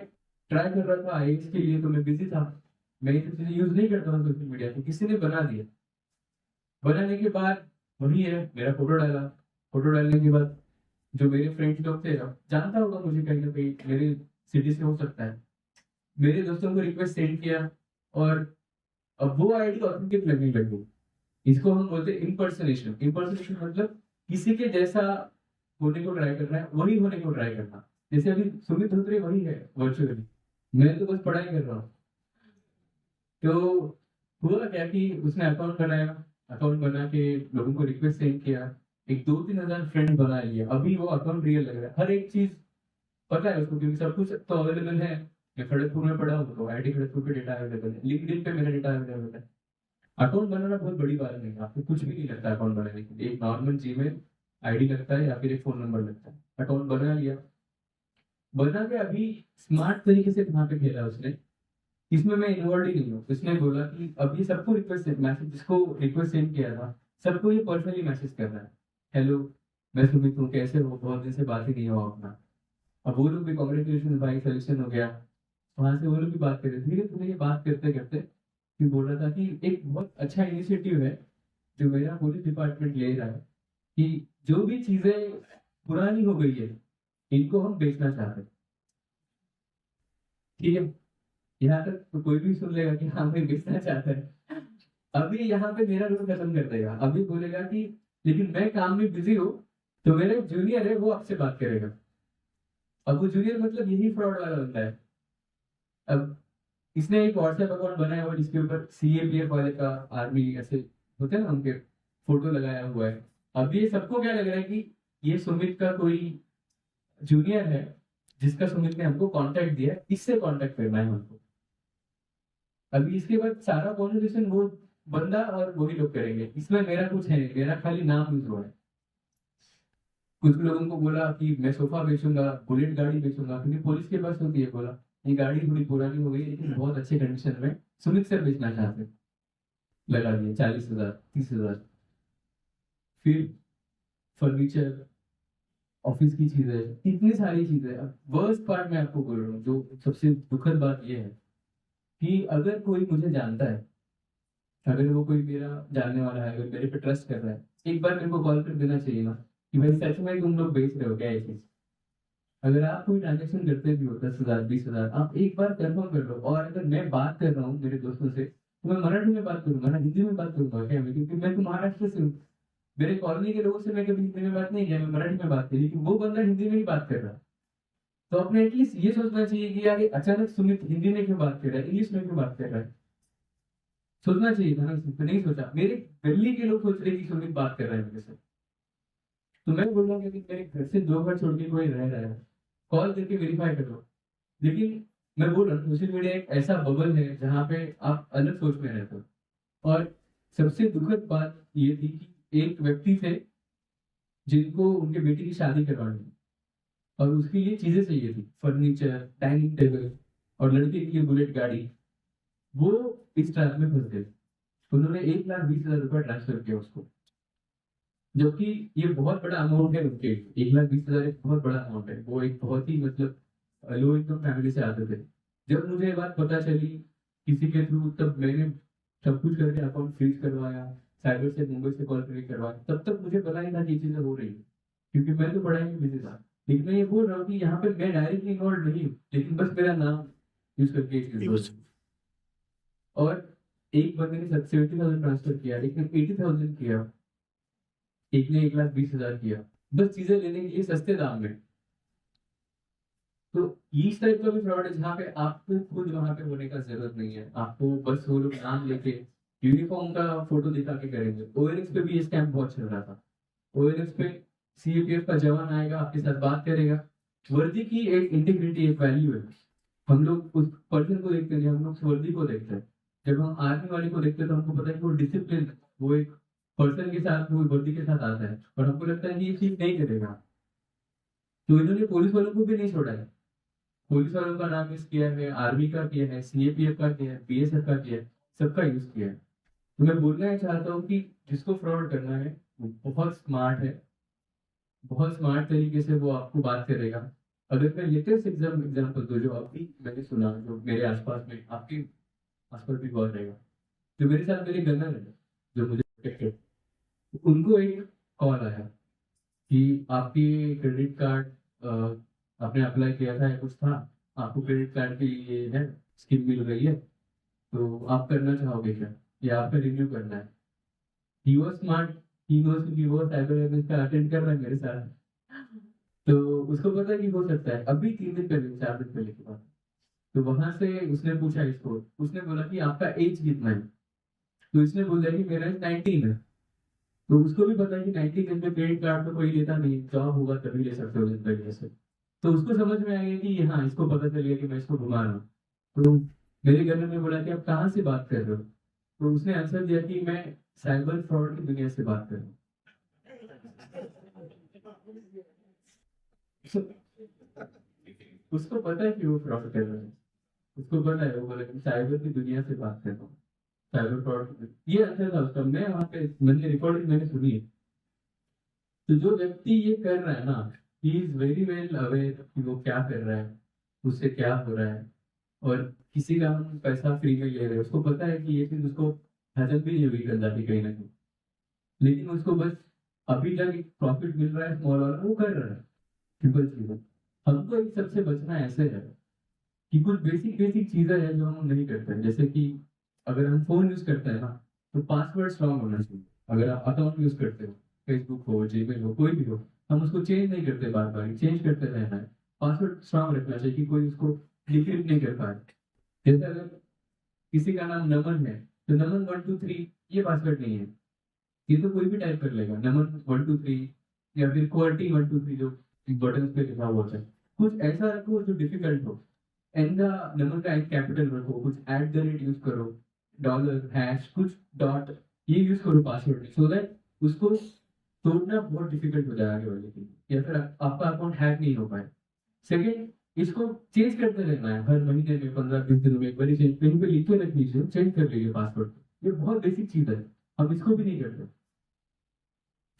ट्राई कर रहा था आईएएस के लिए, तो मैं बिजी था, मैं ये सब चीजें यूज नहीं करता हूँ सोशल मीडिया, तो किसी ने बना दिया। बनाने के बाद वही है, मेरा फोटो डाला, फोटो डालने के बाद जो मेरे फ्रेंड्स लोग थे, अब जानता होगा मुझे कहीं ना कहीं, मेरे सिटी से हो सकता है, मेरे दोस्तों को रिक्वेस्ट सेंड किया, और अब वो आईडी ऑथेंटिक लगने लगी। इसको हम बोलते हैं इम्पर्सनेशन। इम्पर्सनेशन मतलब किसी के जैसा होने को ट्राई करना है, वही होने को ट्राई करना। जैसे अभी सुमित धोत्रे वही है वर्चुअली, मैं तो बस पढ़ाई कर रहा हूँ। तो हुआ क्या कि उसने अकाउंट बनाया, अकाउंट बना के लोगों को रिक्वेस्ट सेंड किया, एक 2-3 हजार फ्रेंड बना लिया। अभी वो अकाउंट रियल लग रहा है, हर एक चीज पता है उसको, क्योंकि सब कुछ तो अवेलेबल है। मैं खड़गपुर में पढ़ा हूँ, तो आईटी खड़गपुर पे डेटा अवेलेबल है, लिंक्डइन पे मेरा डेटा अवेलेबल है। अकाउंट बनाना बहुत बड़ी बात नहीं है, आपको कुछ भी नहीं लगता अकाउंट बनाने के लिए, एक नॉर्मल जीमेल आईडी लगता है या फिर एक फोन नंबर लगता है। अकाउंट बना लिया, बना के अभी स्मार्ट तरीके से कहाँ पे खेला उसने, इसमें मैं इन्वॉल्व ही नहीं हूँ। उसने बोला कि अभी सबको रिक्वेस्ट मैसेज, जिसको रिक्वेस्ट सेंड किया था सबको ये पर्सनली मैसेज कर रहा है, हेलो मैं सुमित हूँ, कैसे हो, बहुत दिन से बात ही नहीं हुआ अपना। अब वो लोग भी कॉन्ग्रेचुलेशन भाई, सजेशन हो गया, वहां से वो लोग भी बात कर रहे थे। धीरे धीरे ये बात करते करते फिर बोल रहा था कि एक बहुत अच्छा इनिशिएटिव है जो मेरा पुलिस डिपार्टमेंट ले रहा है, कि जो भी चीजें पुरानी हो गई है इनको हम बेचना चाहते हैं। ठीक है, यहाँ तक तो कोई भी सुन लेगा कि हाँ मैं बेचना चाहता है। अभी यहाँ पे मेरा रोल खत्म कर देगा, अभी बोलेगा कि लेकिन मैं काम में बिजी हूँ, तो मेरे जूनियर है वो आपसे बात करेगा। अब वो जूनियर मतलब यही फ्रॉड वाला बंदा है। अब इसने एक व्हाट्सएप अकाउंट बनाया हुआ जिसके ऊपर सीएपीएफ वाले का, आर्मी ऐसे होते हैं ना उनके फोटो लगाया हुआ है। अब ये सबको क्या लग रहा है कि ये सुमित का कोई जूनियर है, जिसका सुमित ने हमको कांटेक्ट दिया, इससे कांटेक्ट करना है हमको। अभी इसके बाद सारा कॉन्वर्सेशन वो बंदा और वही लोग करेंगे, इसमें मेरा कुछ है नहीं, मेरा खाली नाम यूज हुआ है। कुछ लोगों को बोला कि मैं सोफा बेचूंगा, बुलेट गाड़ी बेचूंगा, क्योंकि पुलिस के पास होती है। बोला ये गाड़ी थोड़ी पुरानी हो गई लेकिन बहुत अच्छे कंडीशन में सुमित सर बेचना चाहते, लगा दिए 40,000 30,000। फिर फर्नीचर, ऑफिस की चीजें, इतनी सारी चीजें। अब वर्स्ट पार्ट मैं आपको बोल रहा हूँ, जो सबसे दुखद बात यह है कि अगर कोई मुझे जानता है, अगर वो कोई मेरा जानने वाला है, अगर मेरे पे ट्रस्ट कर रहा है, एक बार मेरे को कॉल कर देना चाहिए ना कि भाई सच में तुम लोग बेच रहे हो क्या ये चीज। अगर आप कोई ट्रांजेक्शन करते भी हो 10,000 20,000, आप एक बार कंफर्म कर लो। और अगर मैं बात कर रहा हूँ मेरे दोस्तों से, तो मैं मराठी में बात करूंगा ना, हिंदी में बात करूंगा क्या मैं, क्योंकि मैं तो महाराष्ट्र से हूँ। मेरे कॉलोनी के लोगों से मैं कभी हिंदी में बात नहीं किया, मैं मराठी में बात की, लेकिन वो बंदा हिंदी में ही बात कर रहा है। तो अपने एटलीस्ट ये सोचना चाहिए कि यार ये अचानक सुमित हिंदी में क्यों बात कर रहा है, इंग्लिश में क्यों बात कर रहा है। सोचना चाहिए था ना, तो नहीं सोचा। मेरे गली के लोग सोच रहे कि सुमित बात कर रहा है मेरे से। तो मैं बोल रहा हूँ कि मेरे घर से 2 घर छोड़ के कोई रह रहा है, कॉल करके वेरीफाई कर लो। लेकिन मैं बोल रहा हूँ सोशल मीडिया एक ऐसा बबल है जहाँ पे आप अलग सोच में रहते हो। और सबसे दुखद बात ये थी कि एक व्यक्ति थे जिनको उनके बेटी की शादी करवानी थी, और उसके लिए चीजें चाहिए थी, फर्नीचर, डाइनिंग टेबल, और लड़के के लिए बुलेट गाड़ी। वो इस ट्रैप में फंस गए। उन्होंने 1,20,000 रुपया ट्रांसफर किया उसको, जबकि ये बहुत बड़ा अमाउंट है उनके। 1,20,000 एक बहुत बड़ा अमाउंट है। वो एक बहुत ही मतलब लो इनकम फैमिली से आते थे। जब मुझे ये बात पता चली किसी के थ्रू, तब मैंने सब कुछ करके अकाउंट फ्रीज करवाया, साइबर से मुंबई से कॉल करके करवाया। तब तक मुझे पता ही था कि ये चीजें हो रही है, क्योंकि मैं तो पढ़ाई में बिजी था। लेकिन मैं ये बोल रहा हूँ कि यहाँ पे मैं डायरेक्टली इन्वॉल्व नहीं हूँ, लेकिन बस मेरा नाम यूज करके ये चीज हो रही है। और एक बंदे ने 70,000 ट्रांसफर किया, एक ने 80,000 किया, एक ने 1,20,000 किया, बस चीजें लेने के लिए सस्ते दाम में। तो इस टाइप का भी फ्रॉड है जहाँ पे आपको खुद वहां पे होने का जरूरत नहीं है, आपको बस वो लोग नाम लेके यूनिफॉर्म का फोटो दिखा के करेंगे। ओएलएक्स पे भी ये स्कैम बहुत चल रहा था। ओएलएक्स पे सीएपीएफ का जवान आएगा, आपके साथ बात करेगा। वर्दी की एक इंटीग्रिटी, एक वैल्यू है। हम लोग उस पर्सन को देखते हैं, हम लोग उस वर्दी को देखते हैं। जब हम आर्मी वाले को देखते हैं तो हमको पता है कि वो डिसिप्लिन, वो एक पर्सन के साथ, वो वर्दी के साथ आता है, और हमको लगता है कि ये चीज नहीं करेगा। तो इन्होंने पुलिस वालों को भी नहीं छोड़ा है। पुलिस वालों का नाम यूज किया है, आर्मी का किया है, सीएपीएफ का किया है, बीएसएफ का किया है, सबका यूज किया है। तो मैं बोलना ही चाहता हूँ कि जिसको फ्रॉड करना है वो बहुत स्मार्ट है, बहुत स्मार्ट तरीके से वो आपको बात करेगा। अगर मैं लेटेस्ट एग्जाम्पल दो, जो अभी मैंने सुना, जो मेरे आसपास में, आपके आसपास भी बहुत रहेगा, जो मेरे साथ मेरे गनर है, जो मुझे protect है, उनको एक कॉल आया कि आपकी क्रेडिट कार्ड आपने अप्लाई किया था या कुछ था, आपको क्रेडिट कार्ड के लिए है स्कीम मिल रही है, तो आप करना चाहोगे क्या, या आपका रिन्यू करना है। He was smart, he knows कि वो साइबर अवेयरनेस का अटेंड कर रहा है मेरे साथ। तो उसको पता है कि हो सकता है, अभी 3 दिन पहले, 4 दिन पहले की बात। तो वहां से उसने पूछा इसको, उसने बोला कि आपका एज कितना है। तो इसने बोला कि मेरा एज 19 है। तो उसको भी पता है कि 19 एज में क्रेडिट कार्ड तो कोई लेता नहीं, जॉब होगा तभी ले सकते हो जिंदगी से। तो उसको समझ में आ गया कि हाँ, इसको पता चल गया कि मैं इसको घुमा रहा हूँ। तो मेरे घर में बोला कि आप कहाँ से बात कर रहे हो। तो उसने आंसर दिया कि मैं साइबर फ्रॉड की दुनिया से बात कर रहा हूँ। उसको पता है कि वो फ्रॉड कर रहा है, उसको पता है, वो बोला कि साइबर की दुनिया से बात कर रहा हूँ, साइबर फ्रॉड। ये आंसर था उसका। मैं वहाँ पे, मैंने रिकॉर्डिंग मैंने सुनी है। तो जो व्यक्ति ये कर रहा है ना, he is very well aware कि वो क्या कर रहा है, उससे क्या हो रहा है, और किसी का हम पैसा फ्री में ले रहे हैं, उसको पता है कि ये चीज उसको हजम भी नहीं हुई कर जाती कहीं ना कहीं, लेकिन उसको बस अभी तक एक प्रॉफिट मिल रहा है स्मॉल वाला, वो कर रहा है। सिंपल चीज है। हमको इन सबसे बचना ऐसे है कि कुछ बेसिक बेसिक चीजें हैं जो हम नहीं करते हैं। जैसे कि अगर हम फोन यूज करते हैं ना, तो पासवर्ड स्ट्रांग होना चाहिए। अगर आप अकाउंट यूज करते हो, फेसबुक हो, जीमेल हो, कोई भी हो, हम उसको चेंज नहीं करते, बार बार चेंज करते रहना है। पासवर्ड स्ट्रांग रखना चाहिए कि कोई उसको डिक्रिप्ट नहीं कर पाए। जैसे अगर किसी का नाम नमन है, तो नमन 123 ये पासवर्ड नहीं है, ये तो कोई भी टाइप कर लेगा, नमन 123, या फिर क्वार्टी 123 जो बटन पे लिखा हुआ है। कुछ ऐसा रखो जो डिफिकल्ट हो। एन का, नंबर का एन कैपिटल रखो, कुछ @ यूज करो, डॉलर, हैश, कुछ डॉट, ये यूज करो पासवर्ड, सो दैट उसको तोड़ना बहुत डिफिकल्ट हो जाए आगे वाले के लिए, या फिर आपका अकाउंट हैक नहीं हो पाए। सेकेंड, इसको चेंज करते रहना है, हर महीने में 15-20 दिन में एक बार चेंज, कहीं पे लिख के रख लीजिए, चेंज कर लीजिए पासवर्ड। ये बहुत बेसिक चीज है, हम इसको भी नहीं करते।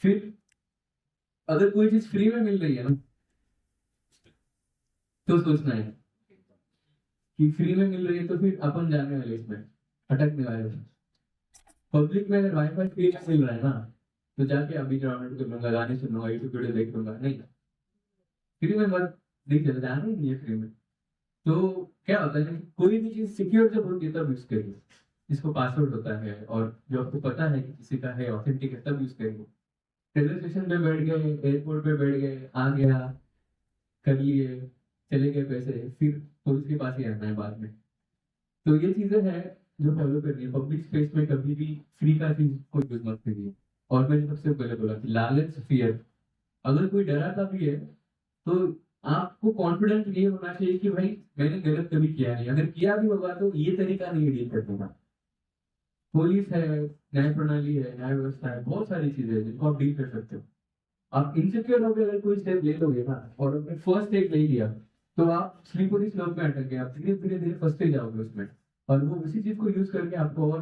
फिर अगर कोई चीज फ्री में मिल रही है ना, तो सोचना है कि फ्री में मिल रही है, तो फिर अपन जाने वाले इसमें, अटकने वाले। पब्लिक में अगर वाईफाई फ्री में मिल रहा है ना, तो जाके अभी डाउनलोड कर लूंगा, गाने सुनूंगा, यूट्यूब वीडियो देख लूंगा। नहीं, फ्री में मत देख, चले जाना ही नहीं है फ्री में। तो क्या होता है कि कोई भी चीज सिक्योर जब होती है तब यूज करिए, जिसको पासवर्ड होता है और जो आपको पता है कि किसी का है, ऑथेंटिक है, तब यूज करिए। रेलवे स्टेशन पे बैठ गए, एयरपोर्ट पे बैठ गए, आ गया, कर लिए, चले गए पैसे, फिर पुलिस के पास ही आना है बाद में। तो ये चीजें हैं जो फॉलो करनी है। पब्लिक स्पेस में कभी भी फ्री का चीज कोई यूज मत करिए। और मैंने सबसे पहले बोला कि लालच, फियर, अगर कोई डराता भी है तो आपको कॉन्फिडेंट ये होना चाहिए कि भाई मैंने गलत कभी किया नहीं, अगर किया भी होगा तो ये तरीका नहीं डील करने का। पुलिस है, न्याय प्रणाली है, न्याय व्यवस्था है, बहुत सारी चीजें हैं जिनको आप डील कर सकते हो। आप इनसिक्योर होकर अगर कोई स्टेप ले लोगे ना, और अपने फर्स्ट स्टेप ले लिया, तो आप स्लीपरी स्लोप में अटक गए, आप धीरे धीरे धीरे फंसते जाओगे उसमें, और वो उसी चीज को यूज करके आपको और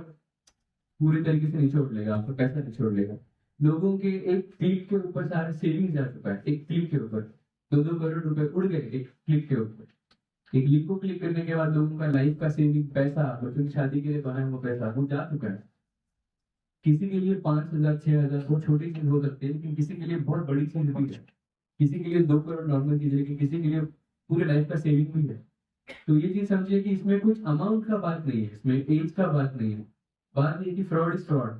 पूरी तरीके से निचोड़ लेगा, आपका पैसा निचोड़ लेगा। लोगों के एक क्लिक के ऊपर सारे सेविंग जा चुका है, एक क्लिक के ऊपर 2-2 करोड़ रुपए उड़ गए एक क्लिक के ऊपर। एक लिंक को क्लिक करने के बाद लोगों का लाइफ का सेविंग पैसा, बच्चों की शादी के लिए बनाया हुआ पैसा, वो जा चुका है। किसी के लिए 5,000 6,000 वो छोटी चीज हो सकती है, लेकिन किसी के लिए बहुत बड़ी चीज भी है। किसी के लिए 2 करोड़ नॉर्मल चीज है, लेकिन किसी के लिए पूरे लाइफ का सेविंग भी है। तो ये चीज समझिए कि इसमें कुछ अमाउंट का बात नहीं है, इसमें एज का बात नहीं है। बात ये कि फ्रॉड इज फ्रॉड।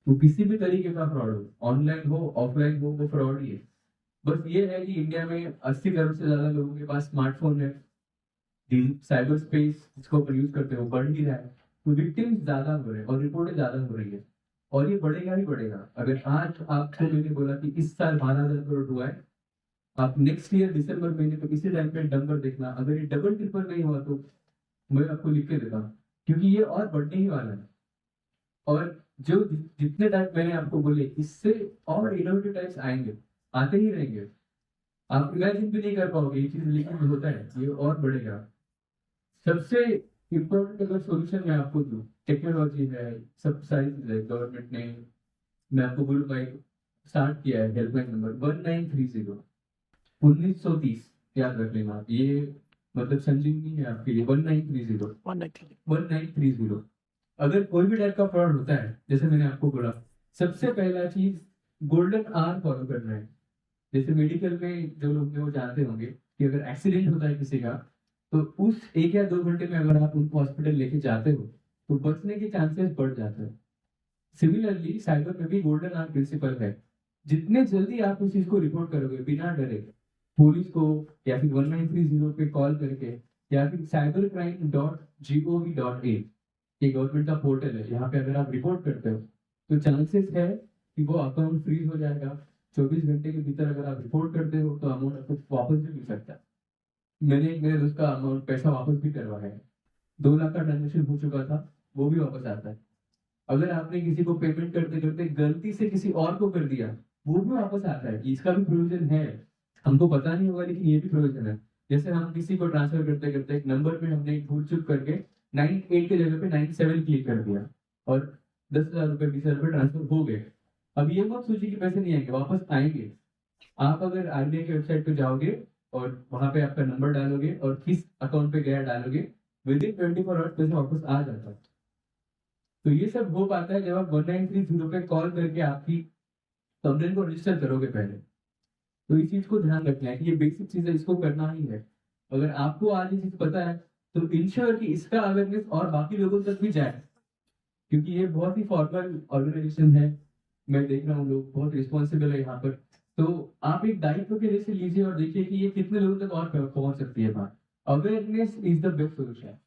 तो किसी भी तरीके का फ्रॉड हो, ऑनलाइन हो, ऑफलाइन हो, वो फ्रॉड ही है। बस ये है कि इंडिया में 80 करोड़ से ज्यादा लोगों के पास स्मार्टफोन है, साइबर स्पेस जिसको अपन यूज करते हैं वो बढ़ ही रहा है, तो विक्टिम्स ज्यादा हो रहे हैं और रिपोर्टें ज्यादा हो रही है, और ये बढ़ेगा ही बढ़ेगा। अगर आज आपको मैंने बोला कि इस साल 12,000 करोड़ हुआ है, आप नेक्स्ट ईयर दिसंबर महीने तो इसी टाइम पे नंबर देखना, अगर ये डबल ट्रिपल नहीं हुआ तो मैं आपको लिख के देता हूँ, क्योंकि ये और बढ़ने ही वाला है। और जो जितने टाइप मैंने आपको बोले, इससे और इनोवेटिव टाइप्स आएंगे, आते ही रहेंगे, आप इमेजिन भी नहीं कर पाओगे ये चीज, लेकिन होता है, ये और बढ़ेगा। सबसे इम्पोर्टेंट अगर सोल्यूशन मैं आपको दूं, टेक्नोलॉजी है, सब सारी चीजें है, गवर्नमेंट ने, मैं आपको बोलूंगा एक स्टार्ट किया है हेल्पलाइन नंबर 1930, याद रख लेना आप, ये मतलब संजीवनी है आपके लिए। 1930 1930। अगर कोई भी टाइप का फ्रॉड होता है, जैसे मैंने आपको बोला, सबसे पहला चीज गोल्डन आवर फॉलो करना है। जैसे मेडिकल में जो लोग हैं वो जानते होंगे कि अगर एक्सीडेंट होता है किसी का, तो उस 1 या 2 घंटे में अगर आप उनको हॉस्पिटल लेके जाते हो तो बचने के चांसेस बढ़ जाते हैं। सिमिलरली साइबर में भी गोल्डन आवर प्रिंसिपल है, जितने जल्दी आप उस चीज को रिपोर्ट करोगे बिना डरे, पुलिस को या फिर 1930 पे कॉल करके, या फिर cybercrime.gov.in, ये गवर्नमेंट का पोर्टल है, यहाँ पे अगर आप रिपोर्ट करते हो तो चांसेस है कि वो अकाउंट फ्रीज हो जाएगा। 24 घंटे के भीतर अगर आप रिपोर्ट करते हो तो अमाउंट आपको वापस भी मिल सकता है। मैंने एक मेरे दोस्त का अमाउंट पैसा वापस भी करवाया है, 2 लाख का ट्रांजेक्शन हो चुका था, वो भी वापस आता है। अगर आपने किसी को पेमेंट करते करते गलती से किसी और को कर दिया, वो भी वापस आता है, इसका भी प्रोविजन है। हमको पता नहीं होगा लेकिन ये भी प्रोविजन है। जैसे हम किसी को ट्रांसफर करते करते एक नंबर पे हमने भूल चूक करके 98 के जगह पे 97 क्लिक कर दिया और 10,000 रुपए 20,000 रुपए ट्रांसफर हो गए। अब ये मत सोचिए कि पैसे नहीं आएंगे, वापस आएंगे। आप अगर आरबीआई की वेबसाइट पे जाओगे और वहां पे आपका नंबर डालोगे और किस अकाउंट पे गया डालोगे, विद इन 24 आवर्स पैसे वापस आ जाता है। तो ये सब हो पाता है जब आप 1930 पे कॉल करके आपकी कंप्लेन को रजिस्टर करोगे पहले। तो इस चीज को ध्यान रखना है कि ये बेसिक चीज है, इसको करना ही है। अगर आपको आज ये चीज पता है तो इंश्योर कि इसका अवेयरनेस और बाकी लोगों तक भी जाए, क्योंकि ये बहुत ही फॉर्मल ऑर्गेनाइजेशन है। मैं देख रहा हूँ लोग बहुत रिस्पॉन्सिबल है यहाँ पर, तो आप एक दायित्व के जैसे लीजिए और देखिए कि ये कितने लोगों तक और पहुंच सकती है बात। Awareness is the best solution.